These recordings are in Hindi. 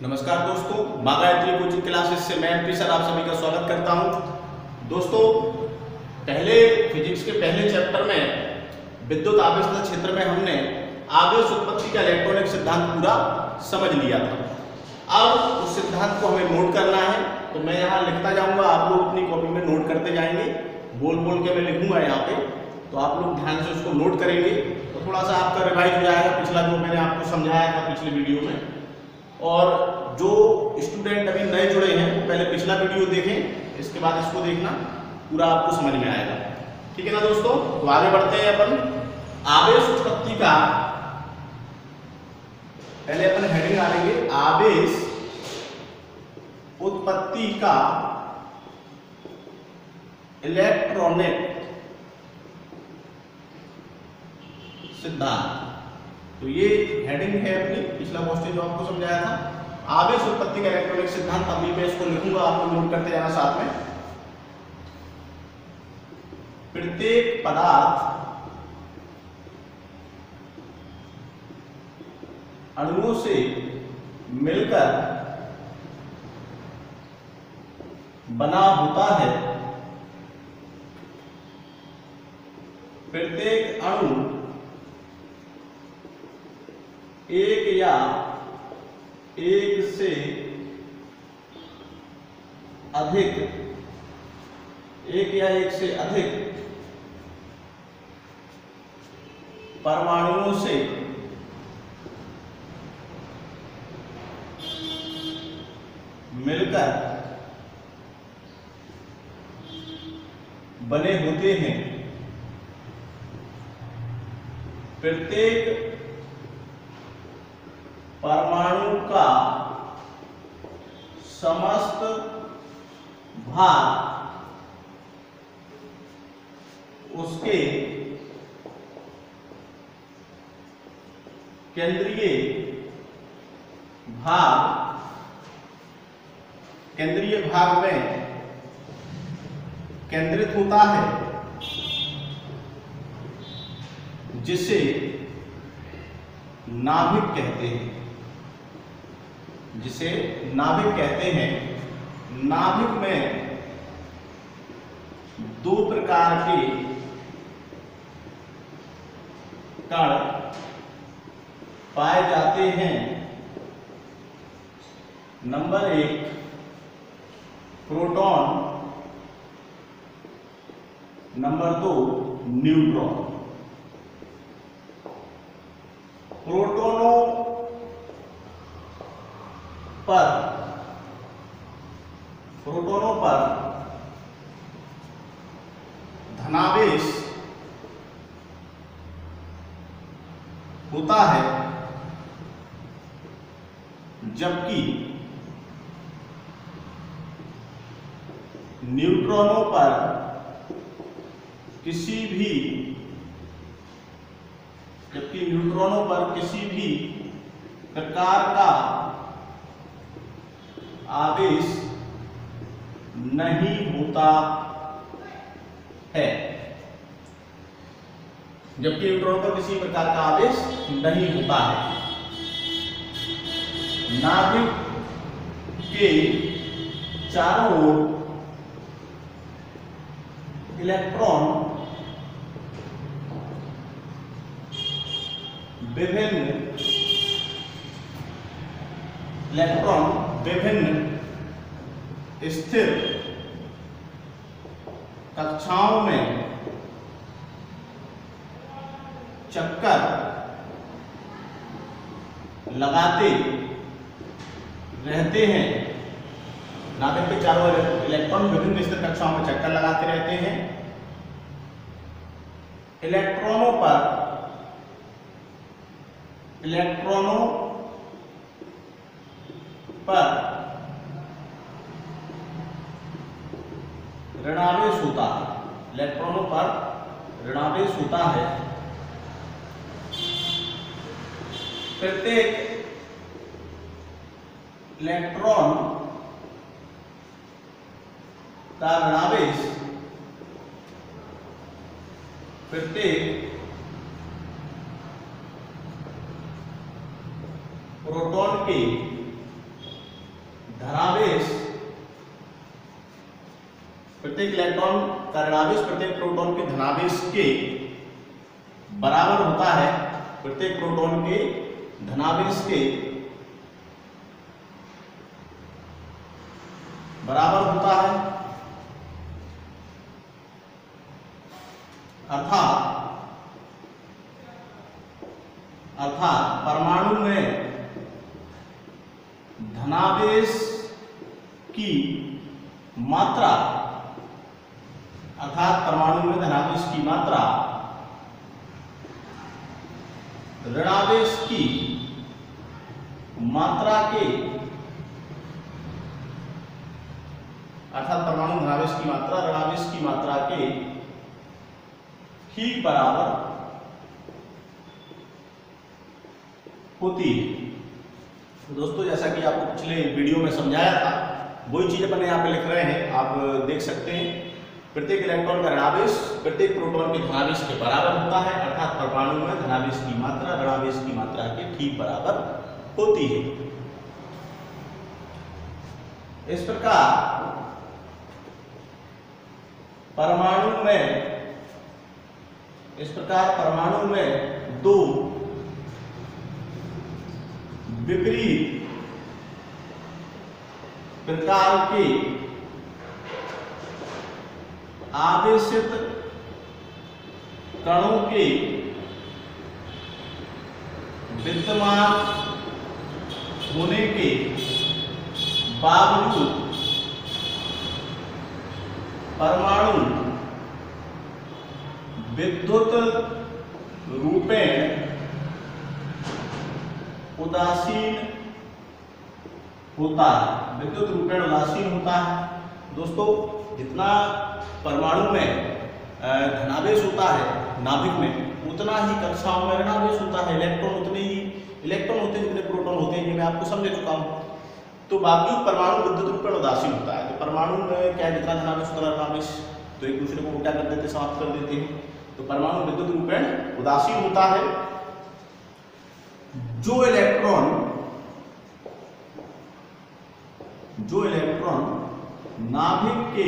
नमस्कार दोस्तों, गायत्री कोचिंग क्लासेस से मैं एमपी सर आप सभी का स्वागत करता हूं। दोस्तों, पहले फिजिक्स के पहले चैप्टर में विद्युत आवेश क्षेत्र में हमने आवेश उत्पत्ति का इलेक्ट्रॉनिक सिद्धांत पूरा समझ लिया था। अब उस सिद्धांत को हमें नोट करना है, तो मैं यहाँ लिखता जाऊंगा, आप लोग अपनी कॉपी में नोट करते जाएंगे। बोल बोल के मैं लिखूंगा यहाँ पे, तो आप लोग ध्यान से उसको नोट करेंगे तो थोड़ा सा आपका रिवाइज हो जाएगा पिछला जो मैंने आपको समझाया था पिछले वीडियो में। और जो स्टूडेंट अभी नए जुड़े हैं वो पहले पिछला वीडियो देखें, इसके बाद इसको देखना, पूरा आपको समझ में आएगा। ठीक है ना दोस्तों, तो आगे बढ़ते हैं अपन आवेश उत्पत्ति का। पहले अपन हेडिंग डालेंगे आवेश उत्पत्ति का इलेक्ट्रॉनिक सिद्धांत। तो ये हेडिंग है अपनी, पिछला क्वेश्चन जो आपको समझाया था आवेश उत्पत्ति का इलेक्ट्रॉनिक सिद्धांत। अभी मैं इसको लिखूंगा, आपको नोट करते जाना साथ में। प्रत्येक पदार्थ अणुओं से मिलकर बना होता है। प्रत्येक अणु एक या एक से अधिक परमाणुओं से मिलकर बने होते हैं। प्रत्येक परमाणु का समस्त भाग उसके केंद्रीय भाग में केंद्रित होता है, जिसे नाभिक कहते हैं। नाभिक में दो प्रकार के कण पाए जाते हैं। Number 1 proton, number 2 neutron. प्रोटॉनों पर धनावेश होता है, जबकि न्यूट्रॉनों पर किसी भी प्रकार का आवेश नहीं होता है। जबकि न्यूट्रॉन पर किसी प्रकार का आवेश नहीं होता है। नाभिक के चारों ओर इलेक्ट्रॉन विभिन्न स्थिर कक्षाओं में चक्कर लगाते रहते हैं। नाभिक के चारों ओर इलेक्ट्रॉन विभिन्न स्थिर कक्षाओं में चक्कर लगाते रहते हैं। इलेक्ट्रॉनों पर ऋणावेश होता है। इलेक्ट्रॉनों पर ऋणावेश होता है। प्रत्येक इलेक्ट्रॉन का ऋणावेश प्रत्येक प्रोटॉन के धनावेश, प्रत्येक इलेक्ट्रॉन का ऋणावेश प्रत्येक प्रोटॉन के धनावेश के बराबर होता है, प्रत्येक प्रोटॉन के धनावेश के बराबर होता है, अर्थात परमाणु में धनावेश की मात्रा, अर्थात परमाणु में धनावेश की मात्रा ऋणावेश की मात्रा के, अर्थात परमाणु धनावेश की मात्रा ऋणावेश की मात्रा के ठीक बराबर होती है। तो दोस्तों, जैसा कि आपको पिछले वीडियो में समझाया था, वही चीज अपन यहाँ पे लिख रहे हैं, आप देख सकते हैं। प्रत्येक इलेक्ट्रॉन का ऋणावेश प्रत्येक प्रोटॉन के धनावेश के बराबर होता है, अर्थात परमाणु में धनावेश की मात्रा ऋणावेश की मात्रा के ठीक बराबर होती है। इस प्रकार परमाणु में दो विपरीत प्रकार के आवेशित कणों के विद्यमान होने के बावजूद परमाणु विद्युत रूपेण उदासीन होता है, विद्युत रूपेण उदासीन होता है। दोस्तों, जितना परमाणु में धनावेश होता है नाभिक में, उतना ही कक्षाओं में ऋणावेश होता है। इलेक्ट्रॉन उतने ही इलेक्ट्रॉन होते हैं जितने प्रोटॉन होते हैं, ये मैं आपको समझ चुका हूँ। तो बावजूद परमाणु विद्युत रूपेण उदासीन होता है। तो परमाणु में क्या, जितना धनावेश उतना ऋणावेश, तो एक दूसरे को उल्टा कर देते, समाप्त कर देते हैं। तो परमाणु विद्युत रूपेण उदासीन होता है। जो इलेक्ट्रॉन नाभिक के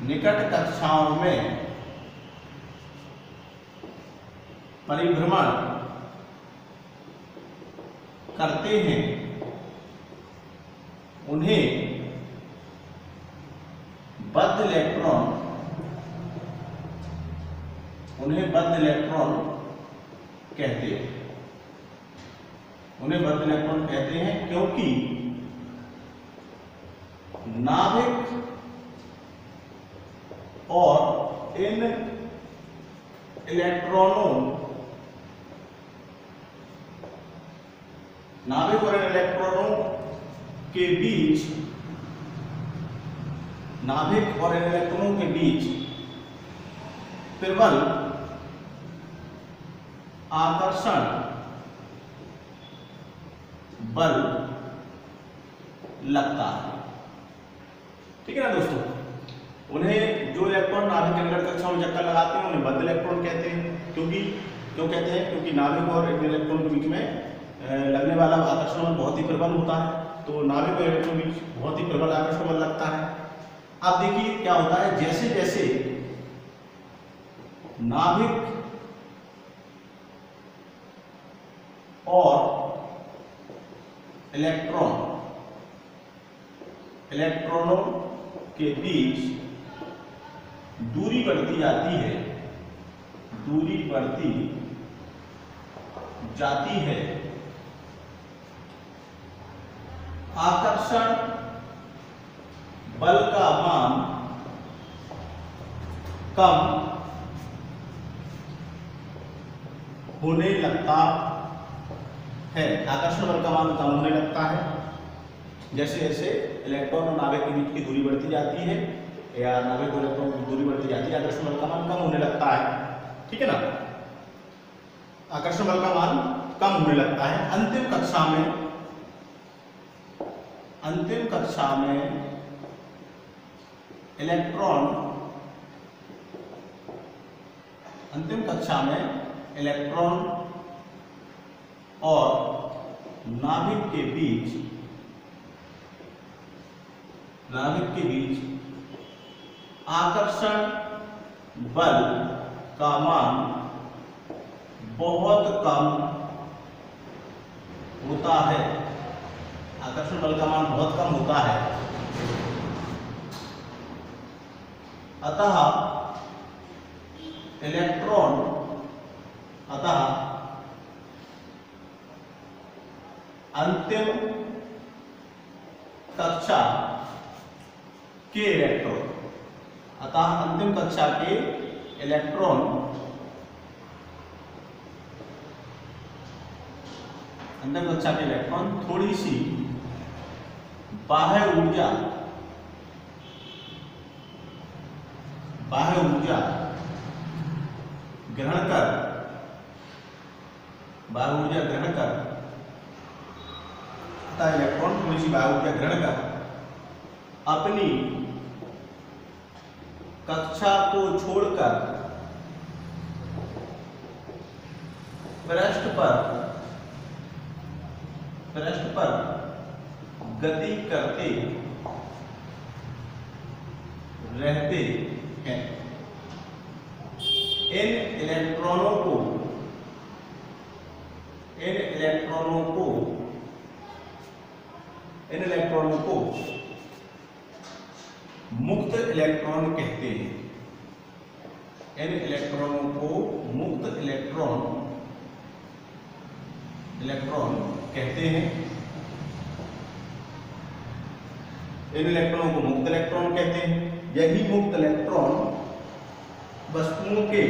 निकट कक्षाओं में परिभ्रमण करते हैं, उन्हें बद्ध इलेक्ट्रॉन कहते हैं। उन्हें बद्ध इलेक्ट्रॉन कहते हैं क्योंकि नाभिक और इन इलेक्ट्रॉनों के बीच प्रबल आकर्षण बल लगता है। ठीक है ना दोस्तों, उन्हें जो इलेक्ट्रॉन नाभिक के निकट कक्षाओं में चक्कर लगाते हैं उन्हें बद्ध इलेक्ट्रॉन कहते हैं। क्यों कहते हैं? क्योंकि नाभिक और इलेक्ट्रॉन के बीच में लगने वाला आकर्षण बहुत ही प्रबल होता है। तो नाभिक और इलेक्ट्रॉन के बीच बहुत ही प्रबल आकर्षण बल लगता है। अब देखिए क्या होता है, जैसे जैसे नाभिक और इलेक्ट्रॉनों के बीच दूरी बढ़ती जाती है, आकर्षण बल का मान कम होने लगता है। आकर्षण बल का मान कम होने लगता है जैसे जैसे इलेक्ट्रॉन और नाभिक के बीच की दूरी बढ़ती जाती है, या नाभिक और इलेक्ट्रॉन की दूरी बढ़ती जाती है, आकर्षण बल का मान कम होने लगता है। ठीक है ना, आकर्षण बल का मान कम होने लगता है। अंतिम कक्षा में इलेक्ट्रॉन और नाभिक के बीच आकर्षण बल का मान बहुत कम होता है। आकर्षण बल का मान बहुत कम होता है। अतः अंतिम कक्षा के इलेक्ट्रॉन थोड़ी सी बाह्य ऊर्जा ग्रहण कर इलेक्ट्रॉन थोड़ी सी बाह्य ऊर्जा ग्रहण कर अपनी कक्षा को छोड़कर पृष्ठ पर गति करते रहते हैं। इन इलेक्ट्रॉनों को मुक्त इलेक्ट्रॉन कहते हैं। इन इलेक्ट्रॉनों को मुक्त इलेक्ट्रॉन कहते हैं। यही मुक्त इलेक्ट्रॉन वस्तुओं के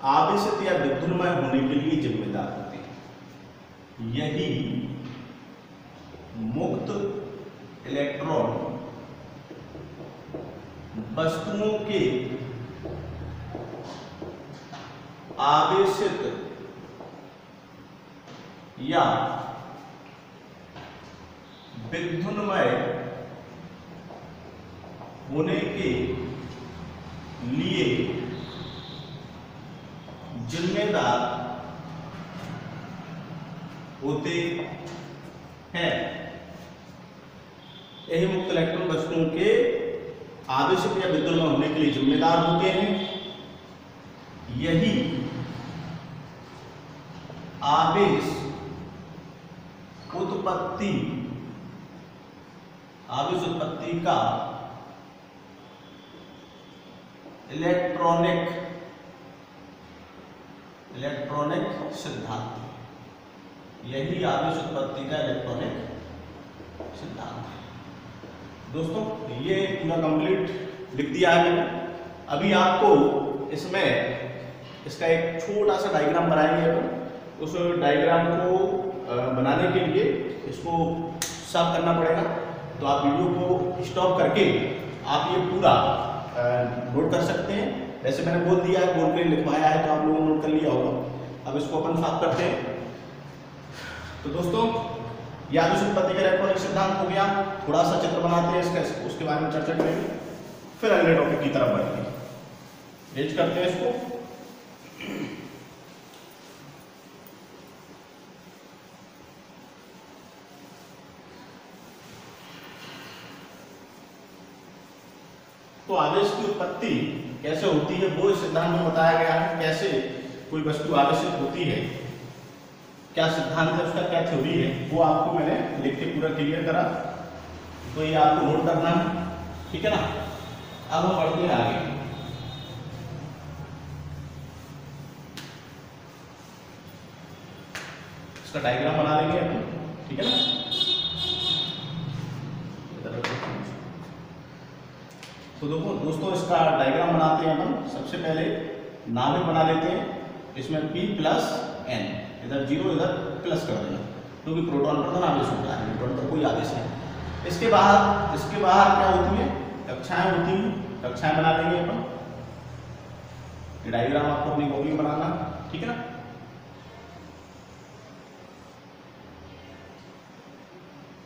आवेशित या विद्युन्मय होने के लिए जिम्मेदार होते हैं। यही मुक्त इलेक्ट्रॉन वस्तुओं के आवेशित या विद्युन्मय होने के लिए जिम्मेदार होते हैं। यही मुक्त इलेक्ट्रॉन वस्तुओं के आवेशित या विद्युन्मय होने के लिए जिम्मेदार होते हैं। यही आवेश उत्पत्ति का इलेक्ट्रॉनिक सिद्धांत। यही आवेश उत्पत्ति का इलेक्ट्रॉनिक सिद्धांत है। दोस्तों ये पूरा कंप्लीट लिख दिया है मैंने। अभी आपको इसमें इसका एक छोटा सा डायग्राम बनाएंगे अपन। उस डायग्राम को बनाने के लिए इसको साफ करना पड़ेगा। तो आप वीडियो को स्टॉप करके आप ये पूरा नोट कर सकते हैं। वैसे मैंने बोल दिया है, बोल के लिखवाया है, तो आप लोगों ने नोट कर लिया होगा। अब इसको अपन साफ करते हैं। तो दोस्तों ये आवेश उत्पत्ति का इलेक्ट्रॉनिक सिद्धांत हो गया। थोड़ा सा चित्र बनाते हैं इसका, उसके बारे में चर्चा करेंगे, फिर अगले टॉपिक की तरफ बढ़ेंगे। रेज करते हैं इसको। तो आवेश की उत्पत्ति कैसे होती है वो इस सिद्धांत में बताया गया है। कैसे कोई वस्तु आवेशित होती है, क्या सिद्धांत है उसका, क्या थ्योरी है, वो आपको मैंने लिख के पूरा क्लियर करा। तो ये आपको नोट करना है, ठीक है ना। अब हम बढ़ते हैं आगे। इसका डायग्राम बना लेंगे अपन, ठीक है ना। तो दोस्तों इसका डायग्राम बनाते हैं अपन। सबसे पहले नाभिक बना लेते हैं। इसमें P प्लस N, इधर 0 इधर प्लस कर देना, क्योंकि प्रोटॉन पर आवेश होता है, न्यूट्रॉन पर कोई आवेश नहीं। इसके बाहर क्या होती है, कक्षाएं होती हैं। कक्षाएं बना लेंगे अपन। ये डायग्राम आपको अपनी कॉपी में बनाना, ठीक है ना।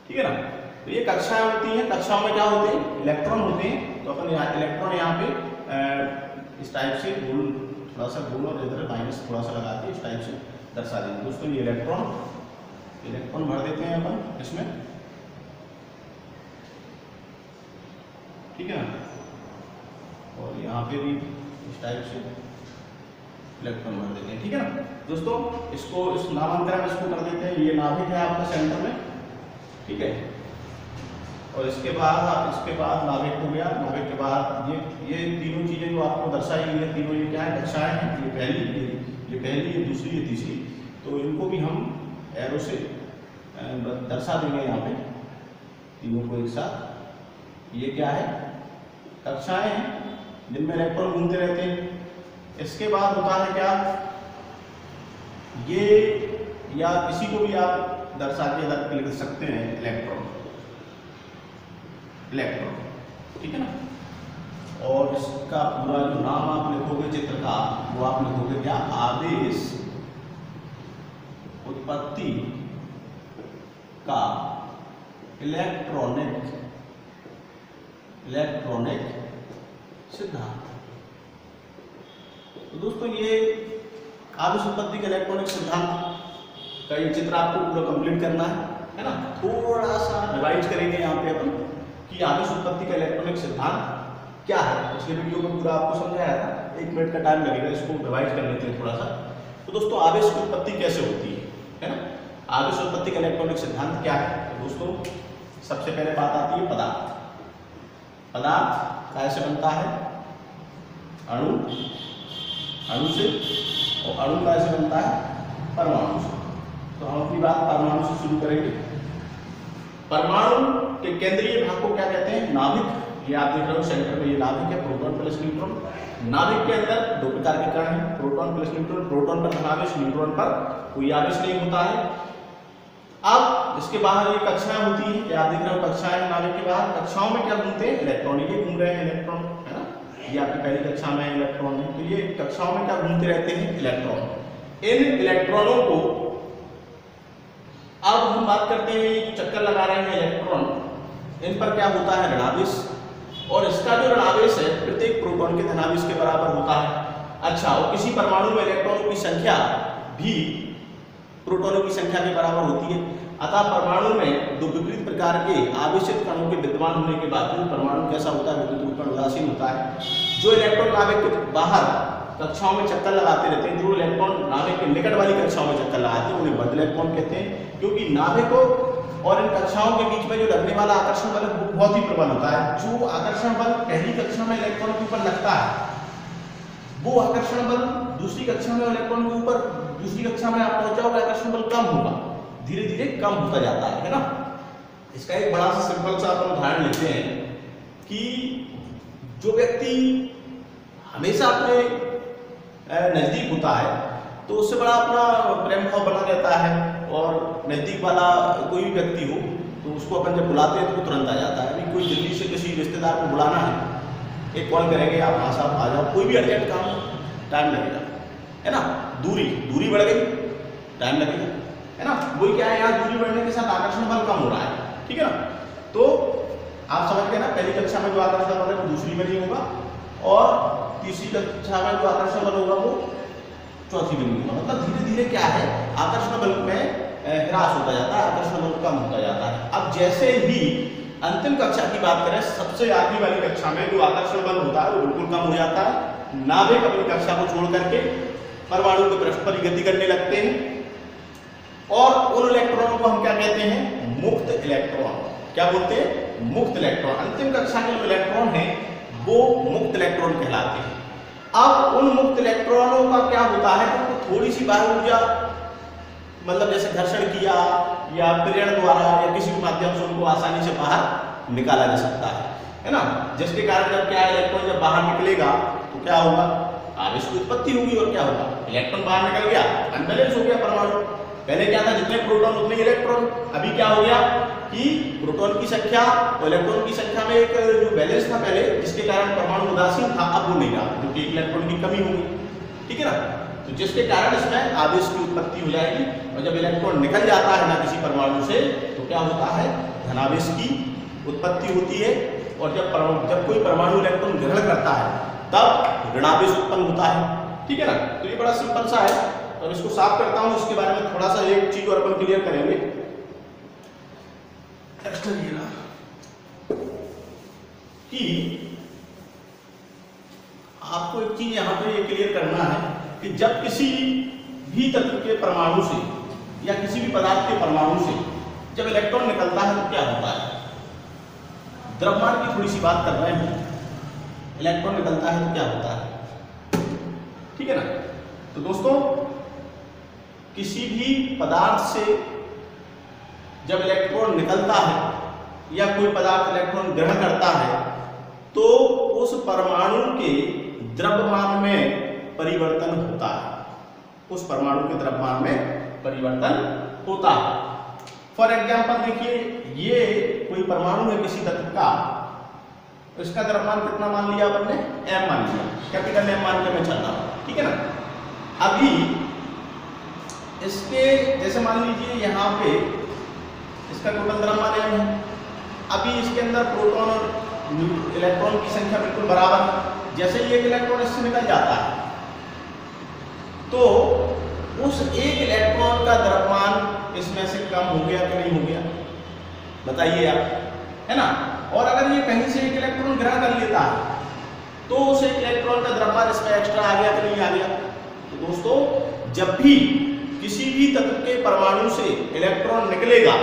ठीक है ना। तो ये कक्षाएं होती हैं। कक्षाओं में क्या होते हैं, इलेक्ट्रॉन होते हैं। तो अपन इलेक्ट्रॉन यहाँ पे इस टाइप से गोल, थोड़ा सा गोल और इधर माइनस थोड़ा सा लगा के इस टाइप से दर्शा देंगे। दोस्तों ये इलेक्ट्रॉन भर देते हैं अपन इसमें, ठीक है ना, और यहाँ पे भी इस टाइप से इलेक्ट्रॉन भर देते हैं, ठीक है ना। दोस्तों इसको इस नामांकन इसको कर देते हैं, ये नाभिक है आपका सेंटर में, ठीक है। और इसके बाद नाभिक हो गया, नाभिक के बाद ये तीनों चीजें जो आपको दर्शाई गई है, तीनों ये क्या है, कक्षाएं हैं, ये पहली, ये दूसरी, ये तीसरी, तो इनको भी हम एरो से दर्शा देंगे यहाँ पे तीनों को एक साथ। ये क्या है, कक्षाएं हैं जिनमें इलेक्ट्रॉन घूमते रहते हैं। इसके बाद होता है क्या, ये या किसी को भी आप दर्शा के लिख सकते हैं इलेक्ट्रॉन, ठीक है ना। और इसका पूरा जो नाम आप लिखोगे चित्र का, वो आप लिखोगे क्या, आवेश उत्पत्ति का इलेक्ट्रॉनिक सिद्धांत। तो दोस्तों ये आवेश उत्पत्ति के इलेक्ट्रॉनिक सिद्धांत का ये चित्र आपको पूरा कंप्लीट करना है ना। थोड़ा सा रिवाइज करेंगे यहाँ पे अपन कि आवेश उत्पत्ति का इलेक्ट्रॉनिक सिद्धांत क्या है। पिछले वीडियो में पूरा आपको समझाया था, 1 मिनट का टाइम लगेगा, इसको रिवाइज कर लेते हैं थोड़ा सा। तो दोस्तों आवेश की उत्पत्ति कैसे होती है ना, आवेश उत्पत्ति का इलेक्ट्रॉनिक सिद्धांत क्या है। तो दोस्तों सबसे पहले बात आती है पदार्थ कैसे बनता है, अणु से, और अणु कैसे बनता है, परमाणु से। तो हम अपनी बात परमाणु से शुरू करेंगे। परमाणु के केंद्रीय भाग को क्या कहते हैं, नाभिक। ये आप देख रहे हो सेंटर में, ये नाभिक है, प्रोटॉन प्लस न्यूट्रॉन। नाभिक के अंदर 2 प्रकार के कण हैं, प्रोटॉन प्लस न्यूट्रॉन। प्रोटॉन पर धनावेश, न्यूट्रॉन पर कोई आवेश नहीं होता है। अब इसके बाहर ये कक्षाएं होती हैं, ये आप देख रहे हो कक्षाएं नाभिक के बाहर। कक्षाओं में क्या घूमते हैं, इलेक्ट्रॉन। ये घूम रहे हैं इलेक्ट्रॉन, है ना, ये आपकी पहली कक्षा में इलेक्ट्रॉन है। तो ये कक्षाओं में क्या घूमते रहते हैं, इलेक्ट्रॉन। इन इलेक्ट्रॉनों को अब हम बात करते हैं, ये चक्कर लगा रहे हैं इलेक्ट्रॉन, इन पर क्या होता है, ऋणावेश। और इसका जो ऋणावेश है प्रत्येक प्रोटॉन के धनावेश के बराबर होता है। अच्छा, और किसी परमाणु में इलेक्ट्रॉनों की संख्या भी प्रोटॉनों की संख्या के बराबर होती है। अतः परमाणु में 2 विपरीत प्रकार के आवेशित कणों के विद्यमान होने के बावजूद परमाणु कैसा होता है, विद्युत रूप में उदासीन होता है। जो इलेक्ट्रॉन नाभिक के बाहर कक्षाओं में चक्कर लगाते रहते हैं, जो इलेक्ट्रॉन नाभिक के निकट वाली कक्षाओं में चक्कर लगाते हैं, उन्हें बद्ध इलेक्ट्रॉन कहते हैं। क्योंकि नाभिकों और इन कक्षाओं के बीच में जो लगने वाला आकर्षण बल बहुत ही प्रबल होता है। जो आकर्षण बल पहली कक्षा में इलेक्ट्रॉन के ऊपर लगता है, वो आकर्षण बल दूसरी कक्षा में इलेक्ट्रॉन के ऊपर, दूसरी कक्षा में आप पहुंच जाओगे, आकर्षण बल कम होगा, धीरे धीरे कम होता जाता है ना। इसका एक बड़ा सा सिंपल सा अपन उदाहरण लेते हैं कि जो व्यक्ति हमेशा अपने नजदीक होता है तो उससे बड़ा अपना प्रेम भाव बना रहता है, और नजदीक वाला कोई भी व्यक्ति हो तो उसको अपन जब बुलाते हैं तो तुरंत आ जाता है। अभी कोई दिल्ली से किसी रिश्तेदार को बुलाना है, एक कॉल करेंगे, आप हाँ साहब आ जाओ, कोई भी अर्जेंट काम, टाइम लगेगा, है ना। दूरी बढ़ गई, टाइम लगेगा, है ना। वही क्या है, यहाँ दूरी बढ़ने के साथ आकर्षण बल कम हो रहा है, ठीक है ना। तो आप समझ गए ना, पहली कक्षा में जो आकर्षण बल है वो दूसरी में नहीं होगा, और तीसरी कक्षा में जो आकर्षण बल होगा वो चौथी में नहीं होगा। मतलब धीरे धीरे क्या है, आकर्षण बल में ह्रास होता जाता है, आकर्षण बल कम होता जाता है। अब जैसे ही अंतिम कक्षा की बात करें, सबसे आखिरी वाली कक्षा में जो आकर्षण बल होता है वो बिल्कुल कम हो जाता है। नाभिक अपनी कक्षा को छोड़ करके परमाणु के पृष्ठ पर गति करने लगते हैं, और उन इलेक्ट्रॉनों को हम क्या कहते हैं, मुक्त इलेक्ट्रॉन। क्या बोलते हैं, मुक्त इलेक्ट्रॉन। अंतिम कक्षा के जो इलेक्ट्रॉन हैं वो मुक्त इलेक्ट्रॉन कहलाते हैं। अब उन मुक्त इलेक्ट्रॉनों का क्या होता है, तो थोड़ी सी बाहर ऊर्जा, मतलब जैसे घर्षण किया या प्रेरण द्वारा या किसी भी माध्यम से उनको आसानी से बाहर निकाला जा सकता है ना। जिसके कारण जब क्या इलेक्ट्रॉन जब बाहर निकलेगा तो क्या होगा, आवेश की उत्पत्ति होगी, और क्या होगा, इलेक्ट्रॉन बाहर निकल गया, अनबैलेंस हो गया परमाणु। पहले क्या था, जितने प्रोटॉन उतने इलेक्ट्रॉन। अभी क्या हो गया कि प्रोटॉन की संख्या और इलेक्ट्रॉन की संख्या में एक जो बैलेंस था पहले, जिसके कारण परमाणु उदासीन था, अब वो नहीं रहा, क्योंकि इलेक्ट्रॉन की कमी होगी, ठीक है ना। तो जिसके कारण इसमें आवेश की उत्पत्ति हो जाएगी, और जब इलेक्ट्रॉन निकल जाता है ना किसी परमाणु से, तो क्या होता है, धनावेश की उत्पत्ति होती है। और जब कोई परमाणु इलेक्ट्रॉन ग्रहण करता है तब ऋणावेश उत्पन्न होता है, ठीक है ना। तो ये बड़ा सिंपल सा है। तो अब इसको साफ करता हूं, इसके बारे में थोड़ा सा एक चीज और अपन क्लियर करेंगे। कि आपको एक चीज यहां पे ये क्लियर करना है कि जब किसी भी तत्व के परमाणु से या किसी भी पदार्थ के परमाणु से जब इलेक्ट्रॉन निकलता है तो क्या होता है। द्रव्यमान की थोड़ी सी बात कर रहे हैं। इलेक्ट्रॉन निकलता है तो क्या होता है, ठीक है ना। तो दोस्तों किसी भी पदार्थ से जब इलेक्ट्रॉन निकलता है या कोई पदार्थ इलेक्ट्रॉन ग्रहण करता है तो उस परमाणु के द्रव्यमान में परिवर्तन होता है, उस परमाणु के द्रव्यमान में परिवर्तन होता है। फॉर एग्जाम्पल देखिए, ये कोई परमाणु है किसी तत्व का, इसका द्रव्यमान कितना मान लिया अपन ने, m मान लिया, कैपिटल M मान के मैं चल रहा हूं, ठीक है ना। अभी इसके जैसे मान लीजिए यहाँ पे इसका टोटल द्रव्यमान m है। अभी इसके अंदर प्रोटॉन और इलेक्ट्रॉन की संख्या बिल्कुल बराबर है। जैसे ही एक इलेक्ट्रॉन इससे निकल जाता है तो उस एक इलेक्ट्रॉन का द्रव्यमान इसमें से कम हो गया कि नहीं हो गया, बताइए आप, है ना। और अगर ये कहीं से एक इलेक्ट्रॉन ग्रहण कर लेता है तो उस एक इलेक्ट्रॉन का द्रव्यमान इसमें एक्स्ट्रा आ गया कि नहीं आ गया। तो दोस्तों जब भी किसी भी तत्व के परमाणु से इलेक्ट्रॉन निकलेगा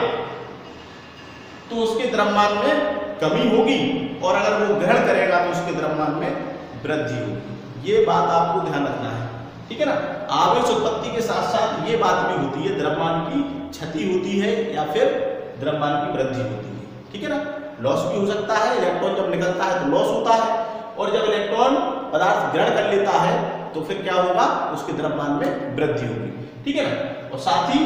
तो उसके द्रव्यमान में कमी होगी और अगर वो ग्रहण करेगा तो उसके द्रव्यमान में वृद्धि होगी। ये बात आपको ध्यान रखना है, ठीक है ना। आवेश उत्पत्ति के साथ साथ ये बात भी होती है, द्रव्यमान की क्षति होती है या फिर द्रव्यमान की वृद्धि होती है, ठीक है ना। लॉस भी हो सकता है, इलेक्ट्रॉन जब निकलता है तो लॉस होता है, और जब इलेक्ट्रॉन पदार्थ ग्रहण कर लेता है तो फिर क्या होगा, उसके द्रव्यमान में वृद्धि होगी, ठीक है ना। और साथ ही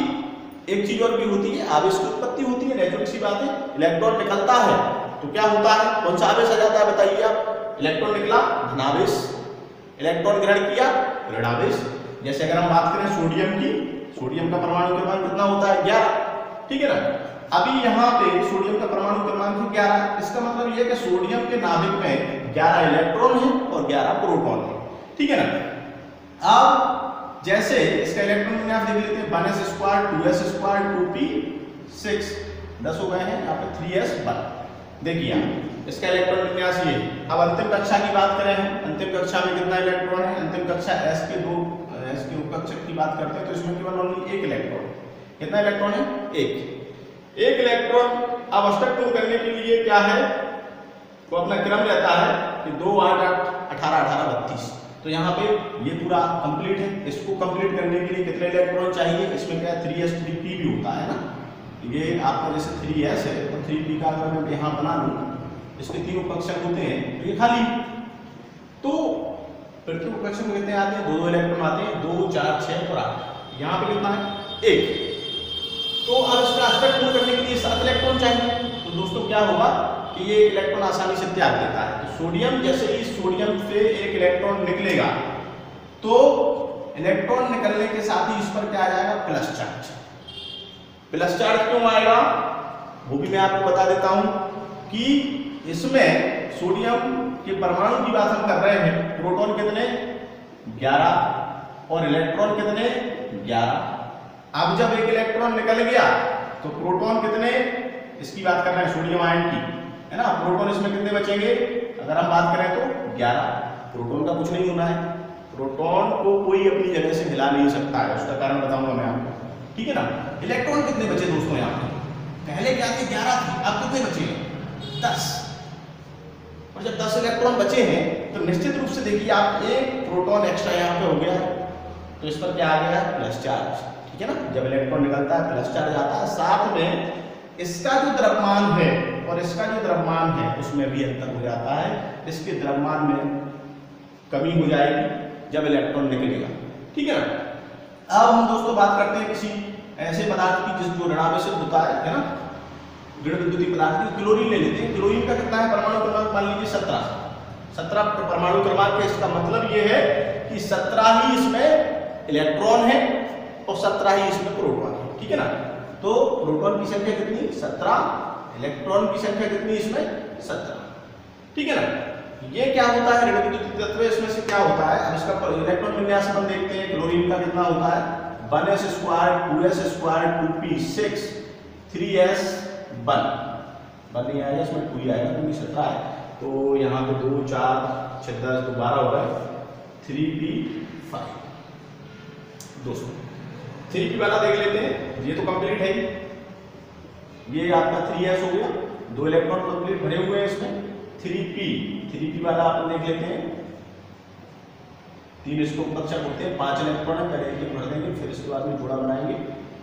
एक चीज और भी होती है, आवेश की उत्पत्ति होती है, नेचुरल सी बात है। इलेक्ट्रॉन निकलता है तो क्या होता है, कौन सा आवेश आ जाता है बताइए आप। इलेक्ट्रॉन निकला धनावेश, इलेक्ट्रॉन ग्रहण किया ऋणावेश। जैसे अगर हम बात करें सोडियम की, सोडियम का परमाणु क्रमांक कितना होता है, 11, ठीक है ना। अभी यहाँ पे सोडियम का परमाणु क्रमांक 11, इसका मतलब ये है कि सोडियम के नाभिक में 11 इलेक्ट्रॉन है और 11 प्रोटॉन है, ठीक है ना। अब जैसे इसका इलेक्ट्रॉन विन्यास देख लेते हैं, 1s² 2s² 2p6, 10 हो गए हैं, यहाँ पे 3s1। देखिए इसका इलेक्ट्रॉन विन्यास ये। अब अंतिम कक्षा की बात करें हम, अंतिम कक्षा में कितना इलेक्ट्रॉन है, अंतिम कक्षा s के उपकक्षक की बात करते हैं तो इसमें केवल ओनली एक इलेक्ट्रॉन। कितना इलेक्ट्रॉन है, एक इलेक्ट्रॉन। अब अष्टक पूर्ण करने के लिए क्या है, तो अपना क्रम रहता है कि 2 8 8 18 18 32। तो यहाँ पे ये पूरा कंप्लीट है। इसको कंप्लीट करने के लिए कितने इलेक्ट्रॉन चाहिए, इसमें क्या 3s 3p भी होता है ना। ये आपका जैसे 3s है तो 3p का अगर मैं यहाँ बना लूँ, इसके 3 उपकक्षक होते हैं तो ये खाली, तो प्रत्येक उपकक्षक में कितने आते हैं, 2 इलेक्ट्रॉन आते हैं, 2 4 6 और 8। यहाँ पे कितना है, 1। तो अब इसका अष्टक पूर्ण करने के लिए 7 इलेक्ट्रॉन चाहिए। तो दोस्तों क्या होगा कि ये इलेक्ट्रॉन आसानी से त्याग देता है। तो सोडियम, जैसे ही सोडियम से एक इलेक्ट्रॉन निकलेगा तो इलेक्ट्रॉन निकलने के साथ ही इस पर क्या आ जाएगा, प्लस चार्ज। प्लस चार्ज क्यों आएगा वो भी मैं आपको बता देता हूं कि इसमें सोडियम के परमाणु की बात हम कर रहे हैं। प्रोटॉन कितने, 11 और इलेक्ट्रॉन कितने, 11। अब जब एक इलेक्ट्रॉन निकल गया तो प्रोटॉन कितने, इसकी बात कर रहे हैं सोडियम आयन की, है ना। प्रोटॉन इसमें कितने बचेंगे, अगर हम बात करें तो 11। प्रोटॉन का कुछ नहीं होना है, प्रोटॉन को कोई अपनी जगह से हिला नहीं सकता है, उसका कारण बताऊंगा मैं आपको, ठीक है ना। इलेक्ट्रॉन कितने बचे दोस्तों यहाँ पे, पहले क्या थे, 11 थे, अब कितने बचे, 10। और जब 10 इलेक्ट्रॉन बचे हैं तो निश्चित रूप से देखिए आप, एक प्रोटॉन एक्स्ट्रा यहाँ पे हो गया तो इस पर क्या आ गया, प्लस चार्ज, ठीक है ना। जब इलेक्ट्रॉन निकलता है प्लस चार्ज आता है, साथ में इसका जो द्रव्यमान है और इसका जो द्रव्यमान है उसमें भी अंतर हो जाता है। इसके द्रव्यमान में कमी हो जाएगी जब इलेक्ट्रॉन निकलेगा, ठीक है ना। अब हम दोस्तों बात करते हैं किसी ऐसे पदार्थ की जिस जो ऋणावेशित होता है ना, ऋण विद्युतीय पदार्थ की। क्लोरीन ले लेते हैं। क्लोरीन का कितना है परमाणु क्रमांक, मान लीजिए 17 परमाणु क्रमांक है। इसका मतलब ये है कि 17 ही इसमें इलेक्ट्रॉन है और 17 ही इसमें प्रोटॉन है, ठीक है ना। तो प्रोटॉन की संख्या कितनी, 17, इलेक्ट्रॉन की संख्या कितनी इसमें, 17, ठीक है ना। ये क्या होता है ऋण विद्युत तत्व, इसमें से क्या होता है, अब इसका इलेक्ट्रॉन विन्यास अपन देखते हैं। क्लोरीन का कितना होता है 1s square 2s square 2p6 3s 1 नहीं आएगा, इसमें 2 ही आएगा क्योंकि 17 है, तो यहाँ पे 2 4 6 10 तो 12 हो गए 3p5। दोस्तों 3p वाला देख लेते हैं, ये तो कंप्लीट है, ये आपका 3s हो गया, 2 इलेक्ट्रॉन कंप्लीट भरे हुए हैं इसमें। 3p वाला अपन देख लेते हैं, 3 इसको कक्षा होते हैं, 5 इलेक्ट्रॉन है, पहले ये भर देंगे फिर इसके बाद में जोड़ा बनाएंगे,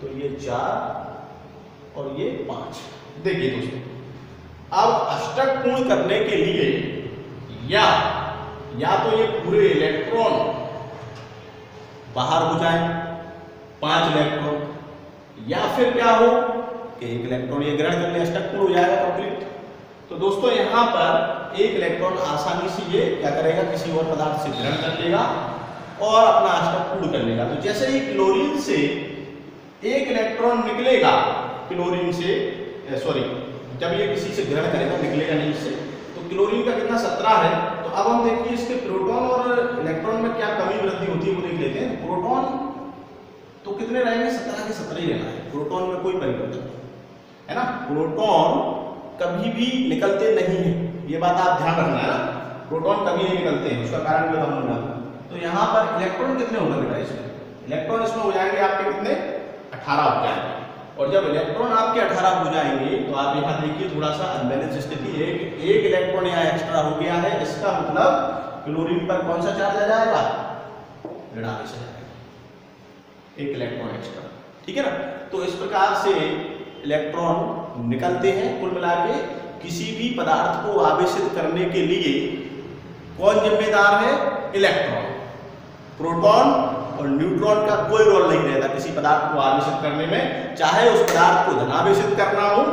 तो ये 4 और ये 5। देखिए दोस्तों, अब अष्टक पूर्ण करने के लिए या तो ये पूरे इलेक्ट्रॉन बाहर हो जाए 5 इलेक्ट्रॉन, या फिर क्या हो कि 1 इलेक्ट्रॉन ये ग्रहण कर ले, अष्टक पूर्ण हो जाएगा कंप्लीट। तो दोस्तों यहाँ पर 1 इलेक्ट्रॉन आसानी से ये क्या करेगा, किसी और पदार्थ से ग्रहण कर लेगा और अपना अष्टक पूर्ण कर लेगा। तो जैसे ही क्लोरीन से 1 इलेक्ट्रॉन निकलेगा, क्लोरीन से जब ये किसी से ग्रहण करेगा, निकलेगा नहीं इससे, तो क्लोरीन का कितना 17 है। तो अब हम देखिए इसके प्रोटॉन और इलेक्ट्रॉन में क्या कमी वृद्धि होती है वो देख लेते हैं। प्रोटॉन तो कितने रहेंगे, 17 के 17 ही रहना है, प्रोटॉन में कोई परिवर्तन नहीं है ना। प्रोटॉन कभी भी निकलते नहीं है, ये बात आप ध्यान रखना है ना, प्रोटॉन कभी नहीं निकलते हैं, उसका कारण बताऊंगा। तो यहाँ पर इलेक्ट्रॉन कितने होंगे बेटा, इसमें इलेक्ट्रॉन इसमें हो जाएंगे आपके कितने 18 हो जाएंगे। और जब इलेक्ट्रॉन आपके 18 हो जाएंगे तो आप यहाँ देखिए थोड़ा सा अनबैलेंस स्थिति है, एक इलेक्ट्रॉन यहाँ एक्स्ट्रा हो गया है, इसका मतलब क्लोरीन पर कौन सा चार्ज आ जाएगा, ऋणावेश आ जाएगा, 1 इलेक्ट्रॉन एक्स्ट्रा, ठीक है ना। तो इस प्रकार से इलेक्ट्रॉन निकलते हैं। कुल मिला के किसी भी पदार्थ को आवेशित करने के लिए कौन जिम्मेदार है, इलेक्ट्रॉन। प्रोटॉन और न्यूट्रॉन का कोई रोल नहीं रहता किसी पदार्थ को आवेशित करने में, चाहे उस पदार्थ को धनावेशित करना हो,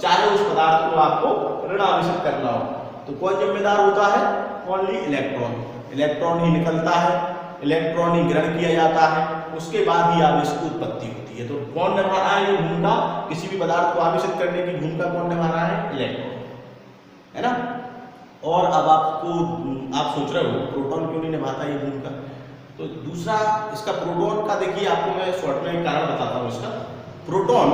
चाहे उस पदार्थ को आपको ऋणावेशित करना हो। तो कौन जिम्मेदार होता है, ओनली इलेक्ट्रॉन। इलेक्ट्रॉन ही निकलता है, इलेक्ट्रॉन ही ग्रहण किया जाता है, उसके बाद ही आवेश की उत्पत्ति होती है। तो कौन निभा रहा है ये भूमिका, किसी भी पदार्थ को आवेशित करने की भूमिका कौन निभा रहा है, इलेक्ट्रॉन, है ना। और अब आप सोच रहे हो प्रोटॉन क्यों नहीं निभाता ये भूमिका, तो दूसरा इसका प्रोटॉन का देखिए, आपको मैं शॉर्ट में एक कारण बताता हूँ इसका। प्रोटॉन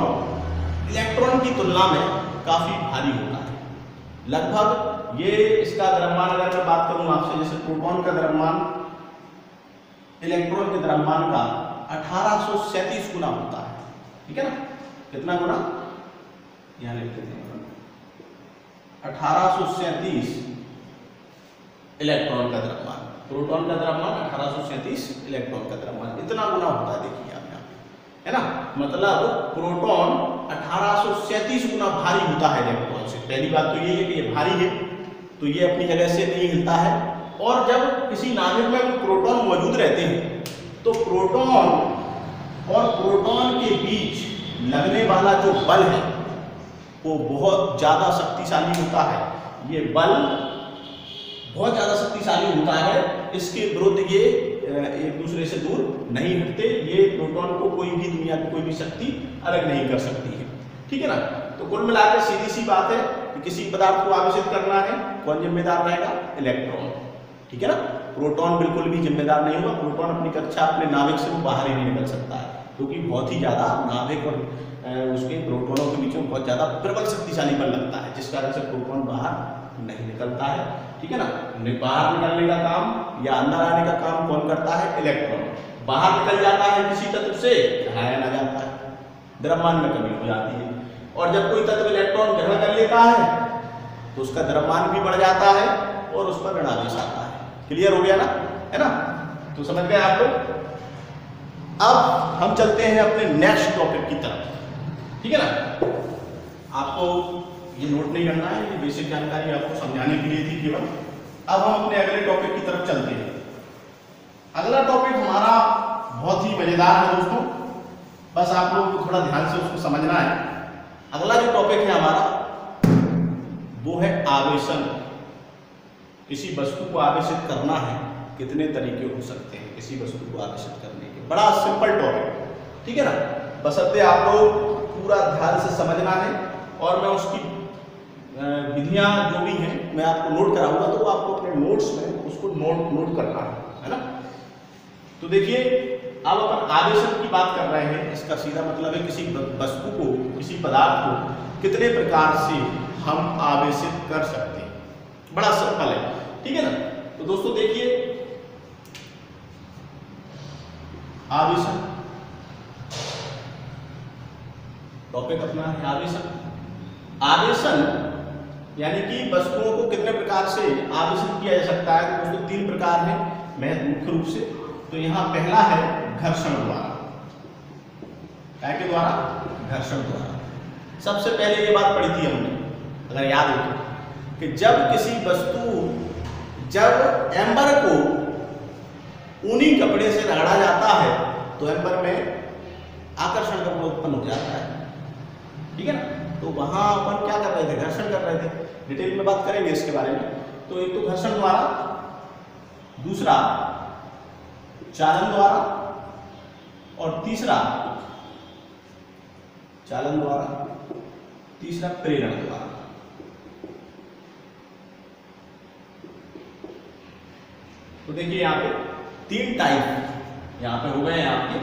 इलेक्ट्रॉन की तुलना में काफी भारी होता है, लगभग ये इसका द्रव्यमान अगर मैं बात करूं आपसे, जैसे प्रोटॉन का द्रव्यमान इलेक्ट्रॉन के द्रव्यमान का 1837 गुना होता है, ठीक है ना। कितना गुना, यहां लिख देते हैं 1837 इलेक्ट्रॉन का द्रव्यमान, प्रोटॉन का द्रव्यमान 1837 इलेक्ट्रॉन का द्रव्यमान, इतना गुना होता है। देखिए आप यहाँ, है ना, मतलब प्रोटॉन 1837 गुना भारी होता है इलेक्ट्रॉन से। पहली बात तो ये है कि ये भारी है, तो ये अपनी जगह से नहीं हिलता है। और जब किसी नाभिक में प्रोटॉन मौजूद रहते हैं तो प्रोटॉन और प्रोटॉन के बीच लगने वाला जो बल है वो बहुत ज्यादा शक्तिशाली होता है। ये बल बहुत ज्यादा शक्तिशाली होता है, इसके विरुद्ध ये एक दूसरे से दूर नहीं हटते। ये प्रोटॉन को कोई भी दुनिया की कोई भी शक्ति अलग नहीं कर सकती है, ठीक है ना। तो कुल मिलाकर सीधी सी बात है कि किसी पदार्थ को आवेशित करना है, कौन जिम्मेदार रहेगा, इलेक्ट्रॉन, ठीक है ना। प्रोटॉन बिल्कुल भी जिम्मेदार नहीं होगा, प्रोटॉन अपनी कक्षा अपने नाभिक से वो बाहर ही नहीं निकल सकता है, क्योंकि बहुत ही ज्यादा नाभिक और उसके प्रोटॉनों के बीच में बहुत ज्यादा प्रबल शक्तिशाली बल लगता है, जिस कारण से प्रोटॉन बाहर नहीं निकलता है, ठीक है ना। बाहर निकलने का काम या अंदर आने का काम कौन करता है, इलेक्ट्रॉन। बाहर निकल जाता है किसी तत्व से, आयन आ जाता है, द्रव्यमान में कमी हो जाती है। और जब कोई तत्व इलेक्ट्रॉन ग्रहण कर लेता है तो उसका द्रव्यमान भी बढ़ जाता है और उस पर ऋणावेश आता है। क्लियर हो गया ना, है ना। तो समझ गए आप लोग। अब हम चलते हैं अपने नेक्स्ट टॉपिक की तरफ, ठीक है ना। आपको ये नोट नहीं करना है, ये बेसिक जानकारी आपको समझाने के लिए थी केवल। अब हम अपने अगले टॉपिक की तरफ चलते हैं। अगला टॉपिक हमारा बहुत ही मजेदार है दोस्तों, बस आप लोगों को थोड़ा ध्यान से उसको समझना है। अगला जो टॉपिक है हमारा वो है आवेशन। किसी वस्तु को आवेशित करना है, कितने तरीके हो सकते हैं किसी वस्तु को आवेशित करने के, बड़ा सिंपल टॉपिक, ठीक है ना। बशर्ते आप लोग पूरा ध्यान से समझना है और मैं उसकी विधियां जो भी हैं मैं आपको नोट कराऊंगा, तो वो आपको अपने नोट्स में उसको नोट करना है ना। तो देखिए अब अपन आवेशन की बात कर रहे हैं, इसका सीधा मतलब है किसी वस्तु को, किसी पदार्थ को कितने प्रकार से हम आवेशित कर सकते हैं। बड़ा सिंपल है, ठीक है ना। तो दोस्तों देखिए आवेशन, टॉपिक अपना है आवेशन। आवेशन यानी कि वस्तुओं को कितने प्रकार से आवेशित किया जा सकता है। तो दोस्तों 3 प्रकार हैं मुख्य रूप से। तो यहाँ पहला है घर्षण द्वारा। क्या के द्वारा? घर्षण द्वारा। सबसे पहले ये बात पढ़ी थी हमने, अगर याद हो तो, कि जब किसी वस्तु, जब एम्बर को ऊनी कपड़े से रगड़ा जाता है तो एम्बर में आकर्षण का गुण उत्पन्न हो जाता है, ठीक है ना। तो वहां अपन क्या कर रहे थे? घर्षण कर रहे थे। डिटेल में बात करेंगे इसके बारे में। तो एक तो घर्षण द्वारा, दूसरा चालन द्वारा, और तीसरा चालन द्वारा, तीसरा प्रेरण द्वारा। तो देखिए यहाँ पे 3 टाइप यहाँ पे हो गए हैं आपके।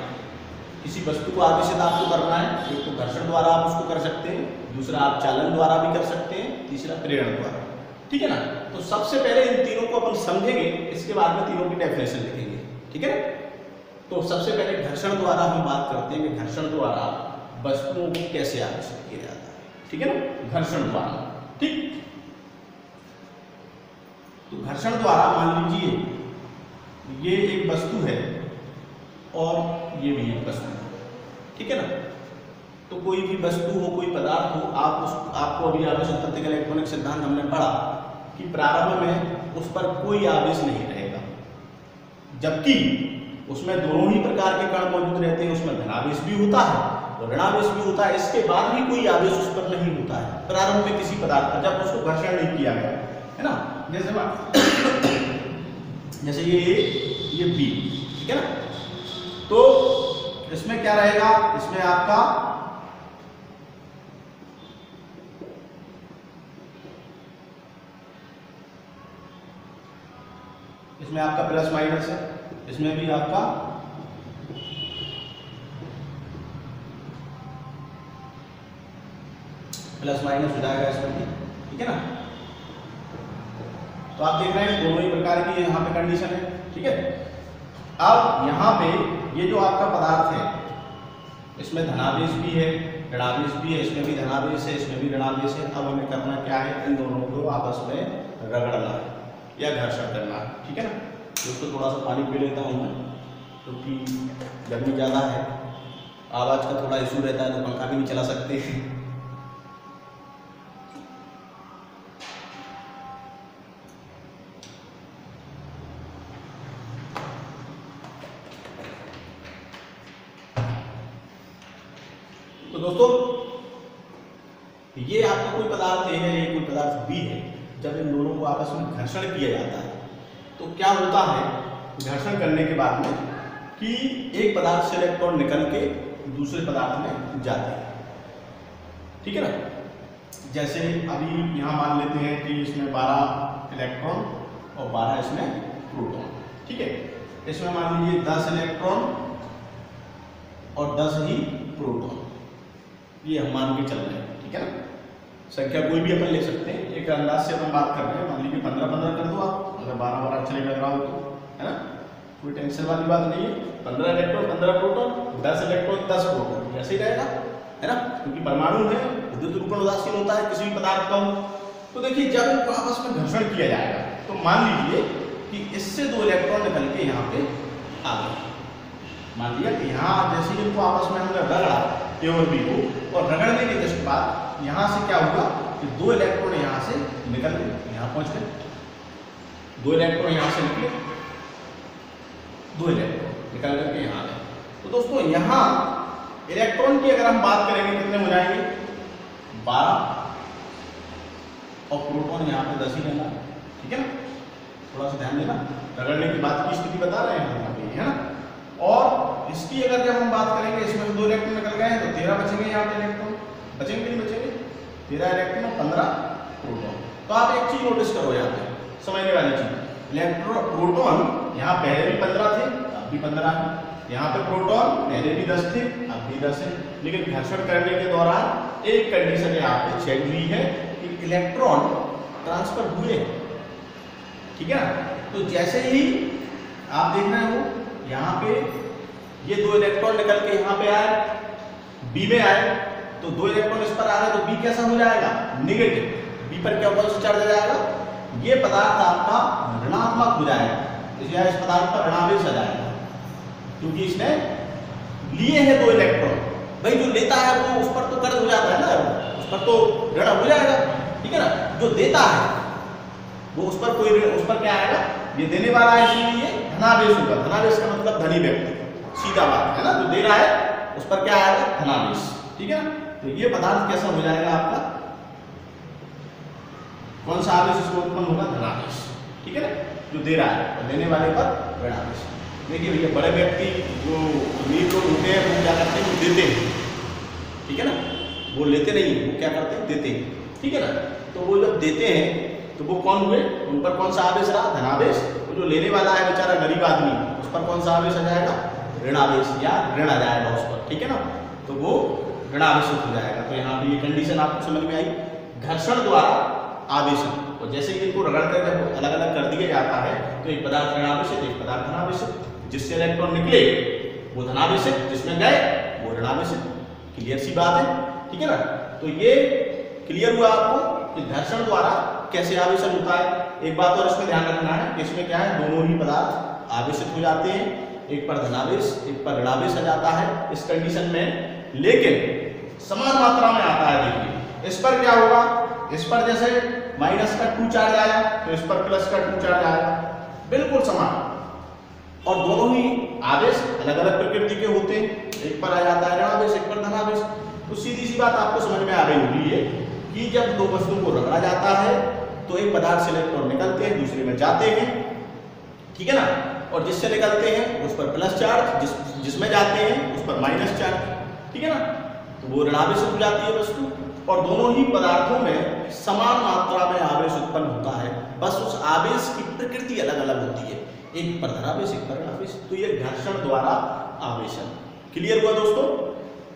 किसी वस्तु को आवेशित आपको करना है, एक तो घर्षण द्वारा आप उसको कर सकते हैं, दूसरा आप चालन द्वारा भी कर सकते हैं, तीसरा प्रेरण द्वारा, ठीक है ना। तो सबसे पहले इन तीनों को अपन समझेंगे, इसके बाद में तीनों की डेफिनेशन लिखेंगे, ठीक है ना। तो सबसे पहले घर्षण द्वारा हम बात करते हैं कि घर्षण द्वारा वस्तुओं को कैसे आवेशित किया जाता है, ठीक है ना। घर्षण द्वारा, ठीक। तो घर्षण द्वारा मान लीजिए ये एक वस्तु है और ये भी एक वस्तु है, ठीक है ना। तो कोई भी वस्तु हो, कोई पदार्थ हो, आपको अभी आवेशन तत्व का इलेक्ट्रॉनिक सिद्धांत हमने पढ़ा कि प्रारंभ में उस पर कोई आवेश नहीं रहेगा, जबकि उसमें दोनों ही प्रकार के कण मौजूद रहते हैं। उसमें धनावेश भी होता है और ऋणावेश भी होता है। इसके बाद भी कोई आवेश उस पर नहीं होता है प्रारंभ में किसी पदार्थ का, जब उसको घर्षण नहीं किया गया है ना। जैसे ये बी, ठीक है ना। तो इसमें क्या रहेगा? इसमें आपका प्लस माइनस है, इसमें भी आपका प्लस माइनस हो जाएगा इसमें भी, ठीक है ना। तो आप देख रहे हैं दोनों ही प्रकार की यहाँ पे कंडीशन है, ठीक है। अब यहाँ पे ये जो आपका पदार्थ है, इसमें धनावेश भी है, ऋणावेश भी है, इसमें भी धनावेश है, इसमें भी ऋणावेश है। अब हमें करना क्या है? इन दोनों को आपस में रगड़ना है या घर्षण करना है, ठीक है ना। दोस्तों थोड़ा सा पानी पी लेता हूँ मैं, क्योंकि गर्मी ज़्यादा है, आवाज़ का थोड़ा इशू रहता है, तो पंखा भी नहीं चला सकते। तो दोस्तों ये आपका कोई पदार्थ A है, ये कोई पदार्थ B है। जब इन दोनों को आपस में घर्षण किया जाता है तो क्या होता है? घर्षण करने के बाद में कि एक पदार्थ से इलेक्ट्रॉन निकल के दूसरे पदार्थ में जाते हैं, ठीक है ना। जैसे अभी यहाँ मान लेते हैं कि इसमें 12 इलेक्ट्रॉन और 12 इसमें प्रोटॉन, ठीक है। इसमें मान लीजिए 10 इलेक्ट्रॉन और 10 ही प्रोटॉन, ये हम मान के चल रहे हैं, ठीक है ना। संख्या कोई भी अपन ले सकते हैं, एक अंदाज से अपन बात कर रहे हैं। मान लीजिए 15-15 कर दो आप, अगर 12 अच्छा लग रहा हो तो, है ना, कोई टेंशन वाली बात नहीं है। 15 इलेक्ट्रॉन 15 प्रोटॉन, 10 इलेक्ट्रॉन 10 प्रोटॉन, ऐसे ही रहेगा, है ना, क्योंकि परमाणु है, विद्युत रूपण उदासीन होता है किसी भी पदार्थ का हो। तो देखिए जब इनको आपस में घर्षण किया जाएगा तो मान लीजिए कि इससे 2 इलेक्ट्रॉन निकल के यहाँ पे आ गए। मान लिया कि यहाँ जैसे इनको आपस में हमने रगड़ा A और B को, और रगड़ने के जस्ट बाद यहाँ से क्या होगा कि 2 इलेक्ट्रॉन यहाँ से निकल गए, यहाँ पहुँच गए। 2 इलेक्ट्रॉन यहाँ से निकले, 2 इलेक्ट्रॉन निकल करके यहाँ आए। तो दोस्तों यहाँ इलेक्ट्रॉन की अगर हम बात करेंगे कितने हो जाएंगे? 12, और प्रोटॉन यहाँ पे 10 ही लेना, ठीक है ना। थोड़ा सा ध्यान देना, रगड़ने की बात की स्थिति बता रहे हैं हम यहाँ पे, है ना। और इसकी अगर जब हम बात करेंगे, इसमें 2 इलेक्ट्रॉन निकल गए हैं तो 13 बचेंगे यहाँ पे इलेक्ट्रॉन, बचेंगे नहीं बचेंगे? 13 इलेक्ट्रॉन और 15 प्रोटॉन। तो आप एक चीज नोटिस करो यहाँ पे समझने वाली चीज, प्रोटॉन यहाँ पहले भी 15 थे, अब भी 15 है। यहाँ पे प्रोटॉन पहले भी 10 थे, अब भी 10 है। लेकिन घर्षण करने के दौरान एक कंडीशन यहाँ पे चेक हुई है कि इलेक्ट्रॉन ट्रांसफर हुए, ठीक है ना। तो जैसे ही आप देख रहे हो यहाँ पे ये 2 इलेक्ट्रॉन निकल के यहाँ पे आए, बी में आए, तो 2 इलेक्ट्रॉन इस पर आ रहे, तो बी कैसा हो जाएगा, निगेटिव। बी पर क्या पॉजिटिव चार्ज आ जाएगा, ये पदार्थ आपका ऋणात्मक हो जाएगा, इस पदार्थ पर ऋणावेश आ जाएगा, क्योंकि इसने लिए हैं 2 इलेक्ट्रॉन। भाई जो लेता है वो उस पर तो कर्ज हो जाता है ना, उस पर तो ऋण हो जाएगा, ठीक है ना। जो देता है वो उस पर कोई, उस पर क्या आएगा, ये देने वाला है, इसलिए धनावेश होगा। धनावेश का मतलब धनी व्यक्ति, सीधा बात है ना। जो दे रहा है उस पर क्या आएगा, धनावेश, ठीक है ना। तो ये पदार्थ कैसा हो जाएगा आपका, कौन सा आवेश इसको उत्पन्न होगा, धनावेश, ठीक है ना। जो दे रहा है और देने वाले पर ऋणावेश। देखिए भैया बड़े व्यक्ति जो अमीर लोग होते हैं वो क्या करते हैं, वो देते हैं, ठीक है ना। वो लेते नहीं, वो क्या करते हैं, देते हैं, ठीक है ना। तो वो जब देते हैं तो वो कौन हुए, उन पर कौन सा आवेश रहा, धनावेश। वो जो लेने वाला है बेचारा गरीब आदमी, उस पर कौन सा आवेश आ जाएगा, ऋणावेश या ऋण आ जाएगा उस पर, ठीक है ना। तो वो ऋणावेश हो जाएगा। तो यहाँ पे ये कंडीशन आपको समझ में आई, घर्षण द्वारा आवेशन। और जैसे ही इनको रगड़ कर अलग अलग कर दिया जाता है तो एक पदार्थ ऋणावेशित, एक पदार्थ धनावेशित। जिससे इलेक्ट्रॉन निकले वो धनावेशित, जिसमें गए वो ऋणावेशित। क्लियर सी बात है, ठीक है ना। तो ये क्लियर हुआ आपको कि घर्षण द्वारा कैसे आवेशन होता है। एक बात और इसमें ध्यान रखना है कि इसमें क्या है, दोनों ही पदार्थ आवेशित हो जाते हैं, एक पर धनावेश एक पर ऋणावेश आ जाता है इस कंडीशन में, लेकिन समान मात्रा में आता है। देखिए इस पर क्या होगा, इस पर जैसे माइनस का 2 चार्ज आया तो इस पर प्लस का 2 चार्ज आएगा, बिल्कुल समान। और दोनों ही आवेश अलग अलग प्रकृति के होते हैं, एक पर आ जाता है ऋणावेश, एक पर धनावेश। तो सीधी सी बात आपको समझ में आ रही होगी ये कि जब 2 वस्तुओं को रगड़ा जाता है तो एक पदार्थ से इलेक्ट्रॉन निकलते हैं, दूसरे में जाते हैं, ठीक है ना। और जिससे निकलते हैं उस पर प्लस चार्ज, जिसमें जाते हैं उस पर माइनस चार्ज, ठीक है ना। तो वो ऋणावेशित हो जाती है वस्तु। और दोनों ही पदार्थों में समान मात्रा में आवेश उत्पन्न होता है, बस उस आवेश की प्रकृति अलग अलग होती है, एक पर धनावेश एक पर ऋणावेश। तो ये घर्षण द्वारा आवेशन। क्लियर हुआ दोस्तों,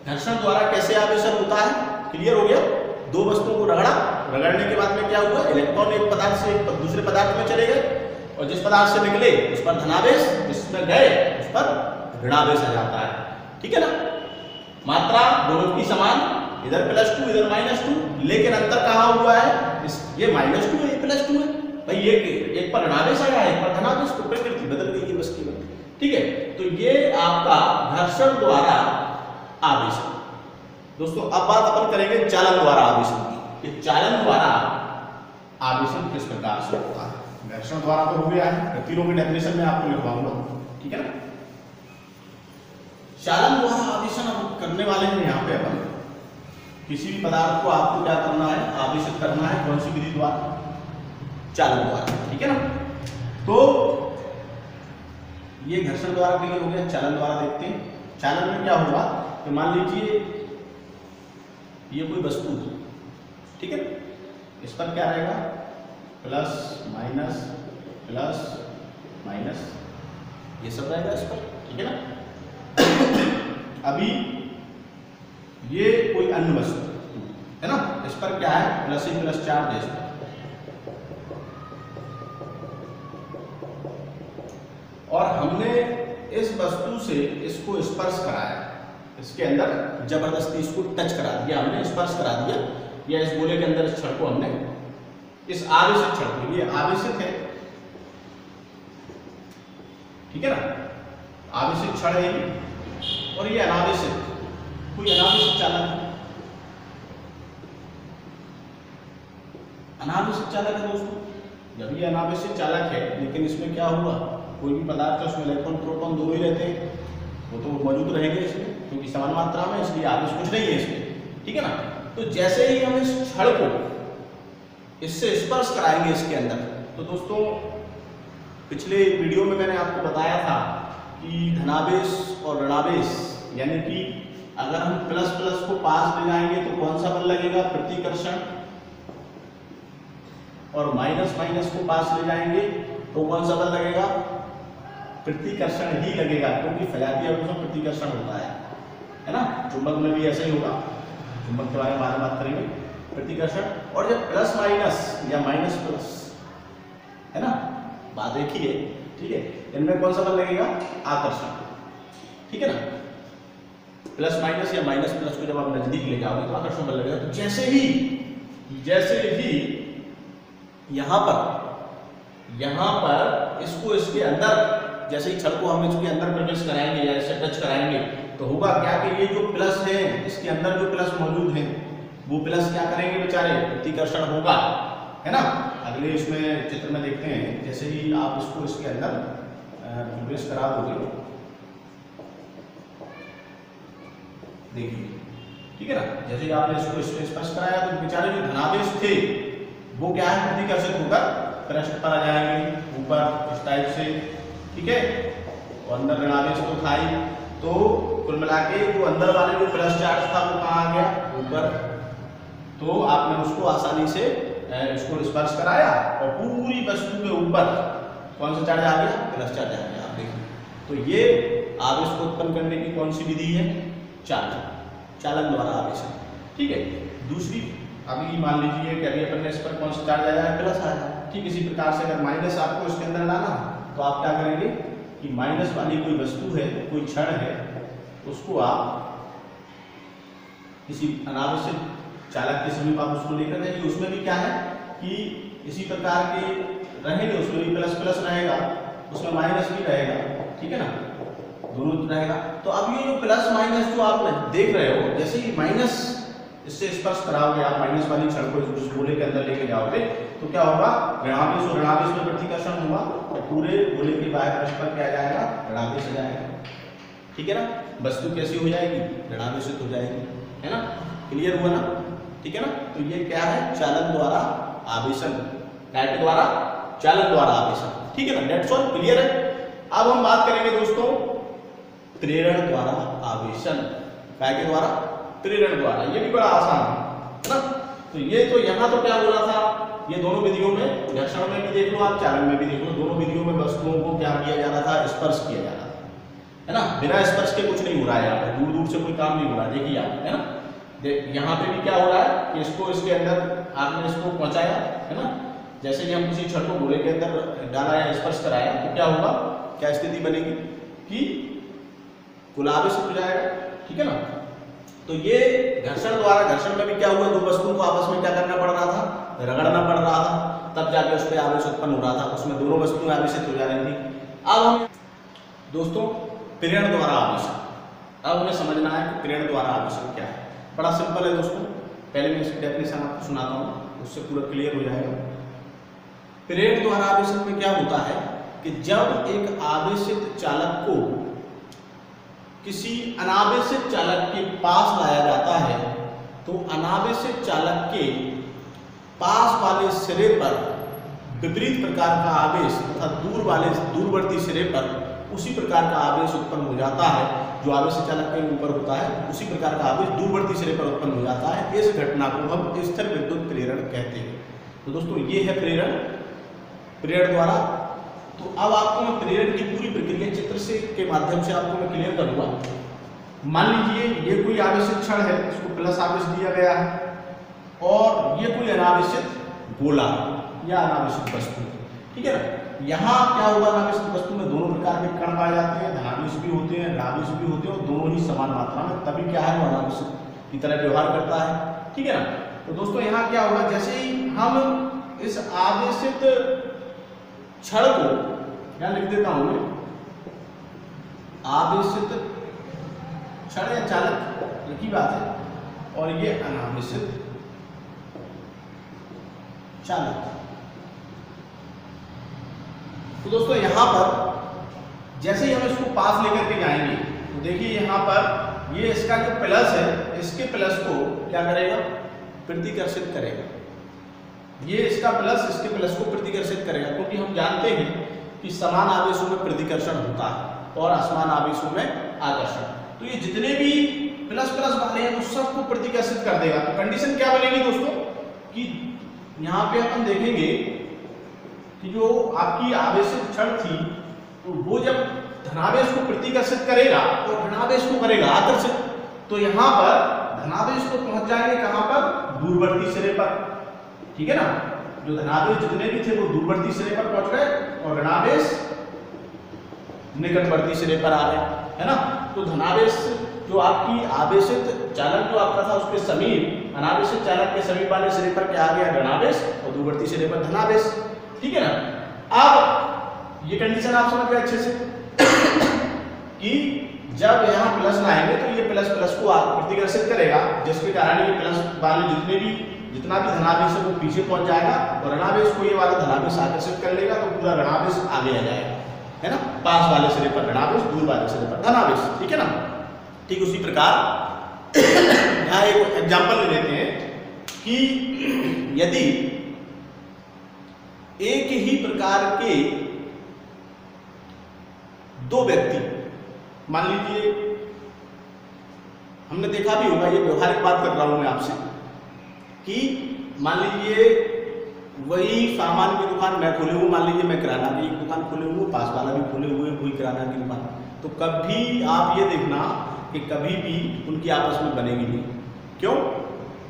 घर्षण द्वारा कैसे आवेशन होता है, क्लियर हो गया। 2 वस्तुओं को रगड़ने के बाद में क्या हुआ, इलेक्ट्रॉन एक पदार्थ से दूसरे पदार्थ में चले गए, और जिस पदार्थ से निकले उस पर धनावेश, जिसमें गए उस पर ऋणावेश आ जाता है, ठीक है ना। मात्रा दोनों की समान, इधर +2 इधर -2, लेकिन अंतर कहाँ हुआ है, ये -2 है, ये +2 है। भाई ये एक पर ऋणावेश आया है, एक पर धनावेश, तो प्रकृति बदल गई है बस केवल, ठीक है। तो ये आपका घर्षण द्वारा आवेशन। दोस्तों अब बात अपन करेंगे चालन द्वारा आवेशन की। ये चालन द्वारा आवेशन किस प्रकार से होता है। घर्षण द्वारा तो हो गया है, तीनों की डेफिनेशन में आपको लिखवाऊंगा, ठीक है ना। चालन द्वारा आवेशन हम करने वाले हैं। यहाँ पे अपन किसी भी पदार्थ को आपको क्या करना है, आवेशित करना है, कौन सी विधि द्वारा, चालन द्वारा, ठीक है ना। तो ये घर्षण द्वारा क्लियर हो गया। चालन द्वारा देखते हैं, चालन में क्या होगा कि मान लीजिए ये कोई वस्तु है, ठीक है, इस पर क्या रहेगा, प्लस माइनस प्लस माइनस, ये सब रहेगा इस पर, ठीक है ना। अभी ये कोई अन्य वस्तु है ना, इस पर क्या है, प्लस ही प्लस चार्ज है इस पर। और हमने इस वस्तु से इसको स्पर्श कराया, इसके अंदर जबरदस्ती इसको टच करा दिया, हमने स्पर्श करा दिया, या इस गोले के अंदर इस छड़ को हमने, इस आवेशित छड़ को, ये आवेशित है, ठीक है ना, आवेशित छड़ है, और ये अनावेशित, कोई अनावेशित चालक है, अनावेशित चालक है दोस्तों। जब ये अनावेशित चालक है, लेकिन इसमें क्या हुआ, कोई भी पदार्थ है उसमें इलेक्ट्रॉन प्रोटॉन दोनों ही रहते हैं, वो तो मौजूद रहेंगे इसमें, क्योंकि समान मात्रा में, इसलिए आवेश कुछ नहीं है इसमें, ठीक है ना। तो जैसे ही हम इस छड़ को इससे स्पर्श कराएंगे इसके अंदर, तो दोस्तों पिछले वीडियो में मैंने आपको बताया था कि धनावेश और ऋणावेश, यानी कि अगर हम प्लस प्लस को पास ले जाएंगे तो कौन सा बल लगेगा, प्रतिकर्षण, और माइनस माइनस को पास ले जाएंगे तो कौन सा बल लगेगा? प्रतिकर्षण ही लगेगा, क्योंकि फैलाती आवेशों में प्रतिकर्षण होता है ना। चुंबक में भी ऐसा ही होगा, चुंबक के बारे में बाद में बात करेंगे। प्रतिकर्षण, और जब प्लस माइनस या माइनस प्लस, है ना, बात एक ही है, ठीक है। इनमें कौन सा बल लगेगा? आकर्षण, ठीक है ना। प्लस माइनस या माइनस प्लस को जब आप नजदीक ले जाओगे तो आकर्षण बल लगेगा। तो जैसे ही यहाँ पर इसको इसके अंदर, जैसे ही छड़ को हम इसके अंदर प्रवेश कराएंगे या इसे टच कराएंगे तो होगा क्या कि ये जो प्लस है, इसके अंदर जो प्लस मौजूद है वो प्लस क्या करेंगे बेचारे? प्रतिकर्षण होगा, है ना। अगले इसमें चित्र में देखते हैं, जैसे ही आप इसको इसके अंदर प्रवेश करा दोगे, देखिए, ठीक है ना। जैसे ही आपने इसको इसमें स्पर्श कराया तो बेचारे जो धनावेश थे वो क्या है? प्रतिकर्षित होकर पृष्ठ पर आ जाएंगे, ऊपर इस टाइप से, ठीक है। और अंदर ऋणावेश तो था ही, तो कुल मिला के जो अंदर वाले जो प्लस चार्ज था वो कहाँ आ गया? ऊपर। तो आपने उसको आसानी से इसको स्पर्श कराया और पूरी वस्तु के ऊपर कौन सा चार्ज आ गया? प्लस चार्ज आ गया, आप देखिए। तो ये आवेश को उत्पन्न करने की कौन सी विधि है? चालन द्वारा आवेशन, ठीक है। दूसरी, अभी मान लीजिए कि अभी अपन ने इस पर कौन सा चार्ज आया है? प्लस आया। ठीक इसी प्रकार से अगर माइनस आपको इसके अंदर लाना तो आप क्या करेंगे कि माइनस वाली कोई वस्तु है, कोई क्षण है, उसको आप किसी अनावश्यक चालक के समीप आप उसको लेकर जाइए। उसमें भी क्या है कि इसी प्रकार के रहेंगे, उसमें भी प्लस प्लस रहेगा, उसमें माइनस भी रहेगा, ठीक है ना, दोनों रहेगा। तो अब ये जो प्लस माइनस जो आप देख रहे हो, जैसे ही माइनस इससे स्पर्श कराओगे आप, माइनस वाली क्षण को इस गोले के अंदर लेके जाओगे तो क्या होगा? ऋणावेश और ऋणावेश में प्रतिकर्षण होगा और पूरे गोले के बाह्य पृष्ठ पर क्या जाएगा? ऋणावेश आ जाएगा, ठीक है ना। वस्तु कैसी हो जाएगी? ऋणावेशित हो जाएगी, है ना। क्लियर हुआ ना? ठीक है ना। तो ये क्या है? चालन द्वारा आवेशन, डायरेक्ट द्वारा चालन द्वारा आवेशन, ठीक है ना। डेट्स ऑल, क्लियर है। अब हम बात करेंगे दोस्तों प्रेरण द्वारा आवेशन। काय के द्वारा? प्रेरण द्वारा। ये भी बड़ा आसान है ना। तो ये तो यहाँ तो क्या बोला था, ये दोनों विधियों में, घर्षण में भी देख लो आप, चालन में भी देख लो, दोनों विधियों में वस्तुओं को क्या किया जा रहा था? स्पर्श किया जा रहा था, है ना। बिना स्पर्श के कुछ नहीं हो रहा है, यहाँ दूर दूर से कोई काम नहीं हो रहा है, देखिए आप, है ना। यहाँ पे भी क्या हो रहा है कि इसको इसके अंदर आपने इसको पहुंचाया, है ना। जैसे कि हम किसी छड़ को गोले के अंदर डाला या स्पर्श कराया तो क्या होगा? क्या स्थिति बनेगी कि कुलावेशित हो जाएगा, ठीक है ना। तो ये घर्षण द्वारा, घर्षण में भी क्या हुआ? दो वस्तुओं को आपस में क्या करना पड़ रहा था? रगड़ना पड़ रहा था, तब जाके उस पर आवेश उत्पन्न हो रहा था, उसमें दोनों वस्तुएं आवेशित हो जा रही थी। अब हम दोस्तों प्रेरण द्वारा आवेशन, अब हमें समझना है कि प्रेरण द्वारा आवेशन क्या है। बड़ा सिंपल है दोस्तों, पहले मैं इसकी डेफिनेशन आपको सुनाता हूँ, उससे पूरा क्लियर हो जाएगा। प्रेरण द्वारा आवेशन में क्या होता है कि जब एक आवेशित चालक को किसी अनावेशित चालक के पास लाया जाता है तो अनावेशित चालक के पास वाले सिरे पर विपरीत प्रकार का आवेश तथा दूरवर्ती सिरे पर उसी प्रकार का आवेश उत्पन्न हो जाता है। जो आवेशित चालक के ऊपर होता है उसी प्रकार का आवेश दूरवर्ती सिरे पर उत्पन्न हो जाता है। इस घटना को हम स्थिर विद्युत प्रेरण कहते हैं। तो दोस्तों ये है प्रेरण द्वारा। तो अब आपको मैं प्रेरण की पूरी प्रक्रिया चित्र से के माध्यम से आपको मैं क्लियर करूंगा। मान लीजिए ये कोई आवेशित क्षण है, इसको प्लस आवेश दिया गया है, और ये कोई अनावेशित गोला या अनावेशित वस्तु, ठीक है ना। यहाँ क्या होगा? अनावेशित वस्तु में दोनों प्रकार के कण पाए जाते हैं, धनावेश भी होते हैं, ऋणावेश भी होते हैं, और दोनों ही समान मात्रा में, तभी क्या है वो अनावेशित की तरह व्यवहार करता है, ठीक है ना। तो दोस्तों यहाँ क्या होगा? जैसे ही हम इस आवेशित क्षण को, यहाँ लिख देता हूं मैं, आवेशित क्षण या चालक एक ही बात है, और ये अनावेशित चालक। तो दोस्तों यहां पर जैसे ही हम इसको पास लेकर के जाएंगे तो देखिए यहां पर ये इसका जो प्लस है, इसके प्लस को क्या करेगा? प्रतिकर्षित करेगा। ये इसका प्लस इसके प्लस को प्रतिकर्षित करेगा, क्योंकि हम जानते हैं कि समान आवेशों में प्रतिकर्षण होता है और असमान आवेशों में आकर्षण। तो ये जितने भी प्लस प्लस वाले हैं वो सबको प्रतिकर्षित कर देगा। तो कंडीशन क्या बनेगी दोस्तों कि यहाँ पे अपन देखेंगे कि जो आपकी आवेशित क्षण थी तो वो जब धनावेश को प्रतिकर्षित करेगा और ऋणावेश को करेगा आकर्षित, तो यहाँ पर धनावेश को पहुंच जाएंगे कहाँ पर, दूरवर्ती सिरे पर। ठीक है ना, जो धनावेश जितने भी थे वो दूरवर्ती सिरे पर पहुंच गए और ऋणावेश निकटवर्ती सिरे पर आ गए, है ना। तो धनावेश जो आपकी आवेशित चालक जो आपका था उसके समीप, अनावेशित चालक के समीप वाले सिरे पर क्या आ गया, ऋणावेश, और दूरवर्ती सिरे पर धनावेश। ठीक है ना। अब ये कंडीशन आप समझ गए अच्छे से कि जब यहाँ प्लस लाएंगे तो ये प्लस प्लस को प्रतिकर्षित करेगा, जिसके कारण ये प्लस वाले जितना भी धनावेश है वो पीछे पहुंच जाएगा और ऋणावेश को ये वाला धनावेश आकर्षित कर लेगा, तो पूरा ऋणावेश आगे आ जाएगा, है ना। पास वाले सिरे पर ऋणावेश, दूर वाले सिरे पर धनावेश। ठीक है ना। ठीक उसी प्रकार यहाँ एक एग्जाम्पल ले लेते हैं कि यदि एक ही प्रकार के दो व्यक्ति, मान लीजिए, हमने देखा भी होगा, ये व्यवहारिक बात कर रहा हूं मैं आपसे, कि मान लीजिए वही सामान की दुकान मैं खोले हूँ, मान लीजिए मैं किराना की एक दुकान खोले हुए, पास वाला भी खोले हुए वही किराना की दुकान, तो कभी आप ये देखना कि कभी भी उनकी आपस में बनेगी नहीं। क्यों?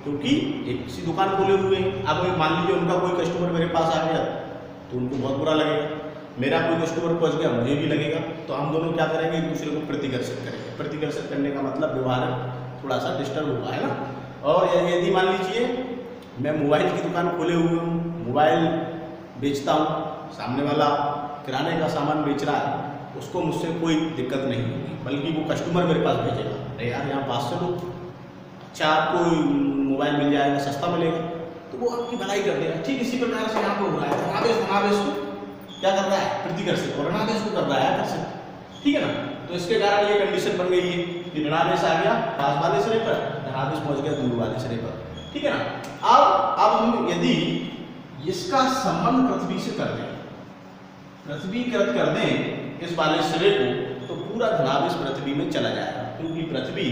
क्योंकि एक सी दुकान खोले हुए हैं। अब मान लीजिए उनका कोई कस्टमर मेरे पास आ गया तो उनको बहुत बुरा लगेगा, मेरा कोई कस्टमर पहुंच गया मुझे भी लगेगा, तो हम दोनों क्या करेंगे, एक दूसरे को प्रतिकर्षित करेंगे। प्रतिकर्षित करने का मतलब व्यवहार थोड़ा सा डिस्टर्ब होगा, है ना। और यदि मान लीजिए मैं मोबाइल की दुकान खोले हुए हूँ, मोबाइल बेचता हूँ, सामने वाला किराने का सामान बेच रहा है, उसको मुझसे कोई दिक्कत नहीं होगी, बल्कि वो कस्टमर मेरे पास भेजेगा, अरे यार यहाँ पास से लो, अच्छा आपको मोबाइल मिल जाएगा, सस्ता मिलेगा, तो वो आपकी भलाई कर देगा। ठीक इसी प्रकार से यहाँ पर हो रहा है, धनावेश को क्या कर रहा है, प्रतिकर्षित, और ऋणावेश को कर रहा है आकर्षित। ठीक है ना। तो इसके कारण ये कंडीशन बन गई है कि ऋणावेश आ गया पास वाले सिरे पर, धनावेश पहुंच गया दूर वाले सिरे पर। ठीक है ना। अब हम यदि इसका संबंध पृथ्वी से कर दें, पृथ्वीकृत कर दें इस वाले सिरे को, तो पूरा धनावेश पृथ्वी में चला जाएगा, क्योंकि पृथ्वी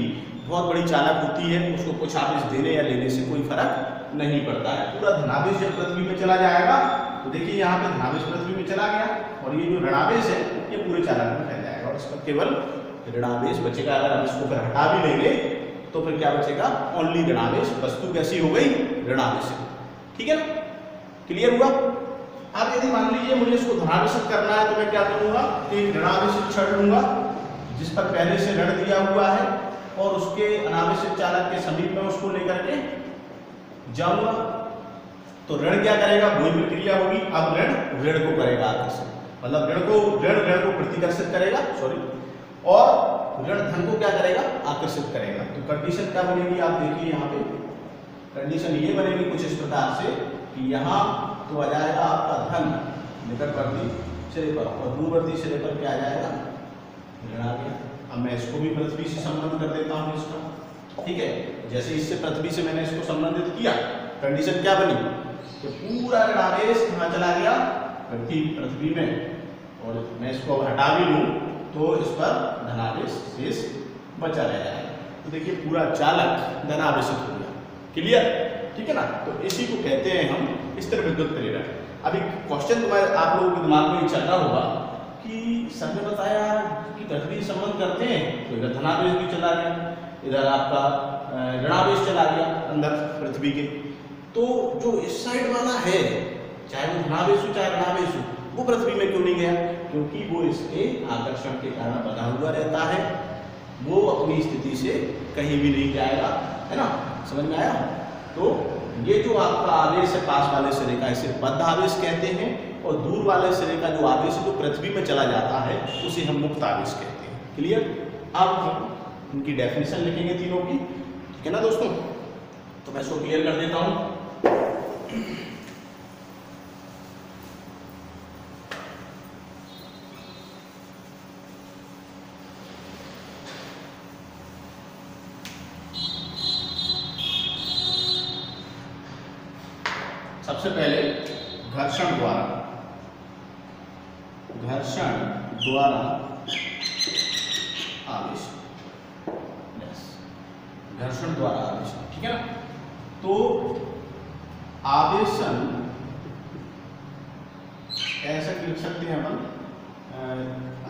बहुत बड़ी चालक होती है, उसको कुछ आवेश देने या लेने से कोई फर्क नहीं पड़ता है। पूरा धनावेश जब पृथ्वी में चला जाएगा तो देखिए यहाँ पे धनावेश पृथ्वी में चला गया और ये जो ऋणावेश है ये पूरे चालक में फैल जाएगा और इसका केवल ऋणावेश बचेगा। अगर हम इसको फिर हटा भी लेंगे तो फिर क्या बचेगा, ओनली ऋणावेश। वस्तु कैसी हो गई, ऋणावेश। ठीक है ना, क्लियर हुआ। अब यदि मान लीजिए मुझे इसको धनावेशित करना है तो मैं क्या करूंगा, एक ऋणावेशित क्षण लूंगा जिस पर पहले से ऋण दिया हुआ है और उसके अनावेशित चालक के समीप में उसको लेकर के जाऊंगा, तो ऋण क्या करेगा, वही प्रक्रिया होगी। अब ऋण को करेगा आकर्षित, मतलब ऋण को प्रतिकर्षित करेगा, सॉरी, और ऋण धन को क्या करेगा, आकर्षित करेगा। तो कंडीशन क्या बनेगी, आप देखिए यहाँ पे कंडीशन ये बनेगी कुछ इस प्रकार से कि यहाँ तो आ जाएगा आपका धन निकटवर्ती सिरे पर और दूरवर्ती सिरे पर क्या आ जाएगा, ऋण आ गया। अब मैं इसको भी पृथ्वी से संबंध कर देता हूँ इसका। ठीक है, जैसे इससे पृथ्वी से मैंने इसको संबंधित किया, कंडीशन क्या बनी कि पूरा ऋणावेश कहाँ चला गया, पृथ्वी में, और मैं इसको हटा भी लूँ तो इस पर धनावेश शेष बचा रह जाएगा। तो देखिए पूरा चालक धनावेशित हो गया। क्लियर, ठीक है ना। तो इसी को कहते हैं हम स्थिर विद्युत प्रेरक। अभी क्वेश्चन तुम्हारे आप लोगों के दिमाग में चल रहा होगा कि सर ने बताया कि पृथ्वी संबंध करते हैं तो इधर धनावेश भी चला गया, इधर आपका ऋणावेश चला गया अंदर पृथ्वी के, तो जो इस साइड वाला है चाहे वो धनावेश हो चाहे ऋणावेश हो, वो पृथ्वी में क्यों नहीं गया, क्योंकि वो इसके आकर्षण के कारण बना हुआ रहता है, वो अपनी स्थिति से कहीं भी नहीं जाएगा, है ना। समझ में आया। तो ये जो आपका आवेश है पास वाले सिरे का, इसे बद्ध आवेश कहते हैं, और दूर वाले सिरे का जो आवेश है जो पृथ्वी में चला जाता है उसे हम मुक्त आवेश कहते हैं। क्लियर। अब हम उनकी डेफिनेशन लिखेंगे तीनों की, ठीक है ना दोस्तों। तो मैं इसको क्लियर कर देता हूँ। सबसे पहले घर्षण द्वारा आवेश, घर्षण द्वारा आवेश, ठीक है ना। तो आवेशन, ऐसा लिख सकते हैं अपन,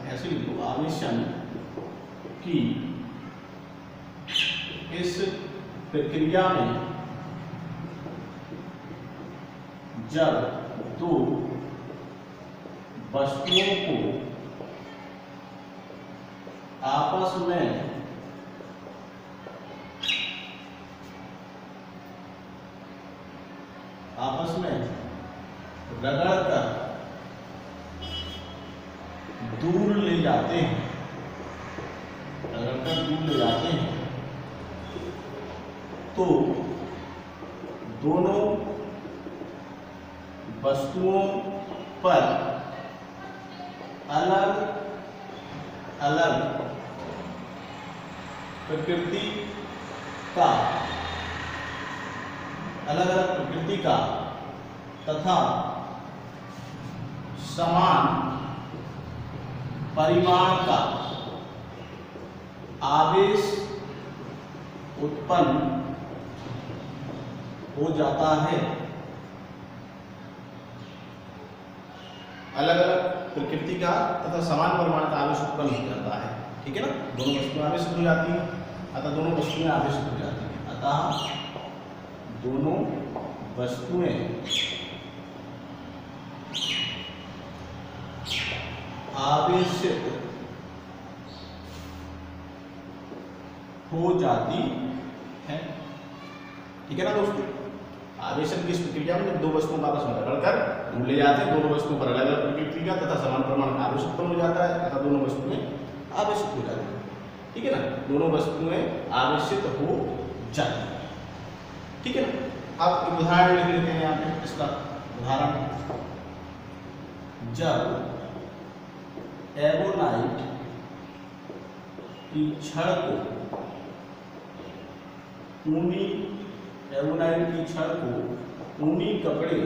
ऐसे लिख दो, आवेशन की इस प्रक्रिया में जब दो वस्तुओं को आपस में रगड़कर दूर ले जाते हैं, तो दोनों वस्तुओं पर अलग अलग प्रकृति का तथा समान परिमाण का आवेश उत्पन्न हो जाता है। अलग अलग प्रकृति का तथा समान परिमाण का आवेश उत्पन्न हो जाता है, ठीक है ना। दोनों वस्तुएं आवेशित हो जाती हैं, अतः दोनों वस्तुएं आवेशित हो जाती हैं, अतः दोनों वस्तुएं आवेशित हो जाती है, ठीक है ना दोस्तों। आवेशन की इस प्रक्रिया में जब दो वस्तुओं का आपस में रगड़कर दूर ले जाते हैं, दोनों वस्तुओं पर अलग अलग प्रकृति का तथा समान परिमाण का आवेश उत्पन्न हो जाता है, अतः दोनों वस्तुएं आवेशित हो जाती है, ठीक है ना। दोनों वस्तुएं आवेशित हो जाती है, ठीक है ना। अब एक उदाहरण लिख लेते हैं यहाँ पे, इसका उदाहरण, जब एवोनाइट की छड़ को ऊनी कपड़े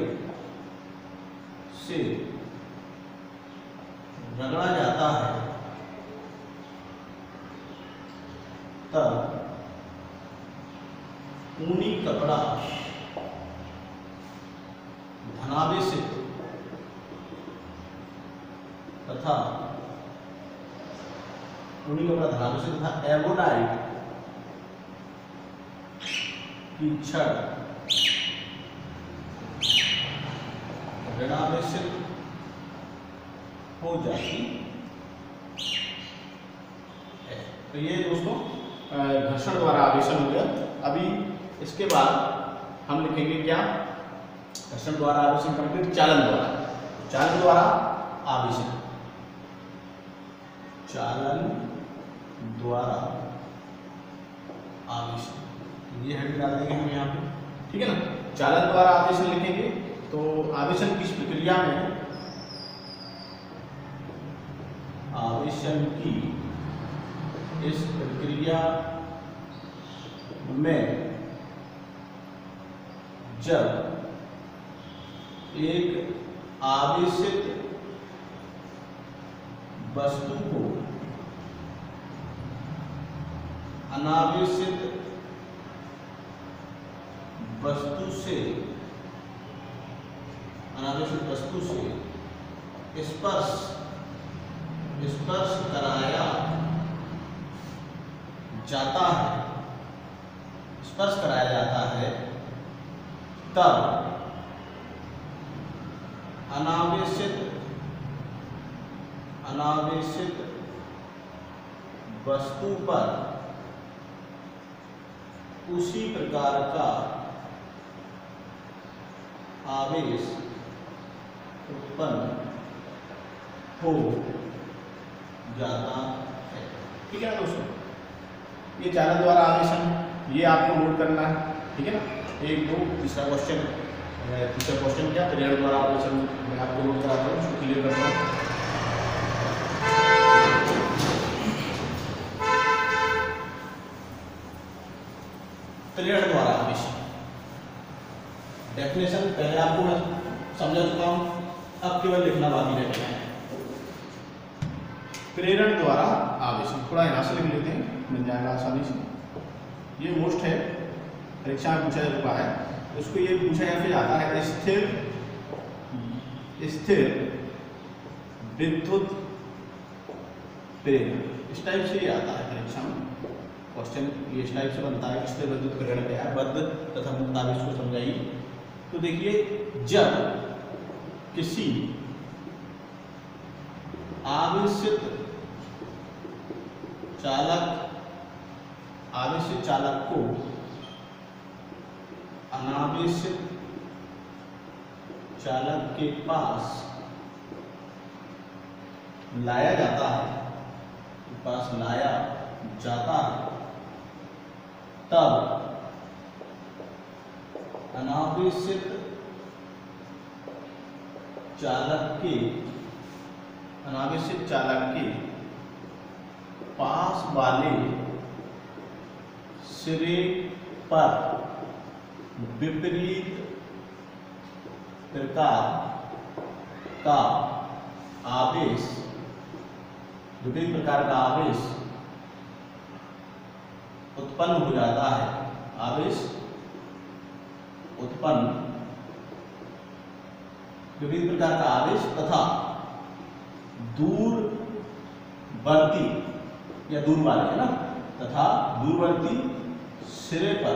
से रगड़ा जाता है, तब ऊनी कपड़ा धनावेशित तथा एवोनाइट की छड़ ऋणावेशित हो जाती है। तो ये दोस्तों घर्षण द्वारा आवेशन हो गया। अभी इसके बाद हम लिखेंगे क्या, घर्षण द्वारा आवेशन कंप्लीट, चालन द्वारा आवेशन, चालन द्वारा आवेशन, ये हेड डाल देंगे हम यहाँ पे, ठीक है ना। चालन द्वारा आवेशन लिखेंगे तो आवेशन की इस प्रक्रिया में, जब एक आवेशित वस्तु को अनावेशित वस्तु से स्पर्श कराया जाता है, तब अनावेशित वस्तु पर उसी प्रकार का आवेश उत्पन्न हो जाता है, ठीक है ना दोस्तों। ये चालन द्वारा आवेशन, ये आपको नोट करना है, ठीक है ना। 1 2 तीसरा क्वेश्चन क्या, त्रिण द्वारा आवेशन मैं आपको नोट कराता हूँ, उसको क्लियर करता हूँ। त्रिण द्वारा आवेशन डेफिनेशन पहले आपको मैं समझा चुका हूं, अब केवल लिखना बाकी रह गया है। प्रेरण द्वारा आवेशन, थोड़ा यहां से लिख लेते हैं, मिल जाएगा आसानी से। ये मोस्ट है, परीक्षा में पूछा जा चुका है। उसको ये पूछा या फिर आता है स्थिर विद्युत प्रेरण। इस टाइप से ये आता है परीक्षा में क्वेश्चन, ये इस टाइप से बनता है। स्थिर विद्युत प्रेरण क्या है, बद्ध तथा मुक्त आवेश को समझाइए। तो देखिए, जब किसी आवेशित चालक को अनावेशित चालक के पास लाया जाता है, तब अनावेशित चालक के पास वाले सिरे पर विपरीत प्रकार का आवेश उत्पन्न हो जाता है। विविध प्रकार का आवेश तथा दूरवर्ती या दूर वाले है ना, तथा दूरवर्ती सिरे पर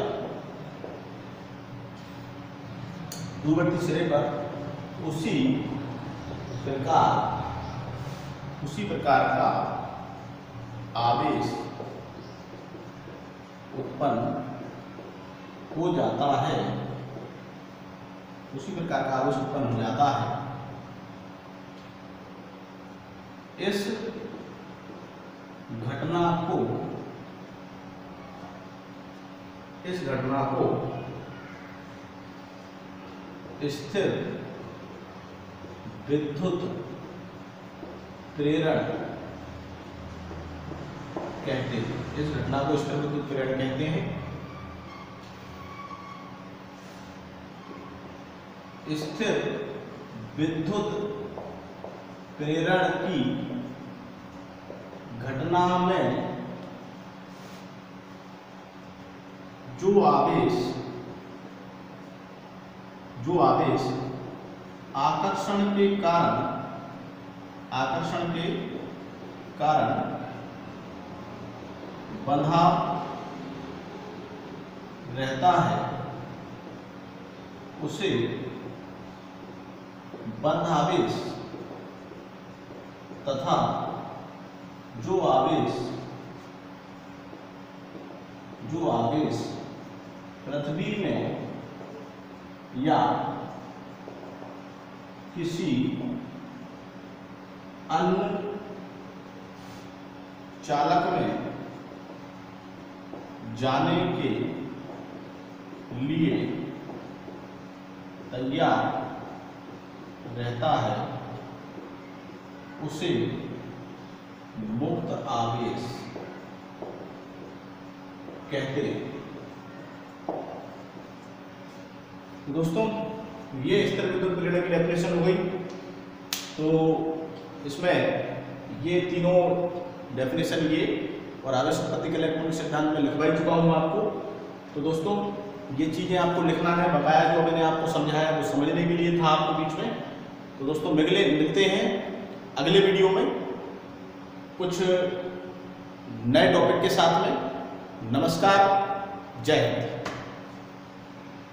उसी प्रकार का आवेश उत्पन्न हो जाता है। इस घटना को स्थिर विद्युत प्रेरण कहते हैं। स्थिर विद्युत प्रेरण की घटना में जो आवेश आकर्षण के कारण बंधा रहता है, उसे बंध आवेश तथा जो आवेश पृथ्वी में या किसी अन्य चालक में जाने के लिए तैयार रहता है, उसे मुक्त आवेश कहते हैं। दोस्तों, ये स्थिर विद्युत प्रेरण की डेफिनेशन हो गई। तो इसमें ये तीनों डेफिनेशन ये और आवेश उत्पत्ति के इलेक्ट्रॉनिक सिद्धांत में लिखवा चुका हूँ आपको। तो दोस्तों, ये चीज़ें आपको लिखना है, बकाया जो मैंने आपको समझाया वो समझने के लिए था आपको बीच में। तो दोस्तों, मिलते हैं अगले वीडियो में कुछ नए टॉपिक के साथ में। नमस्कार, जय हिंद।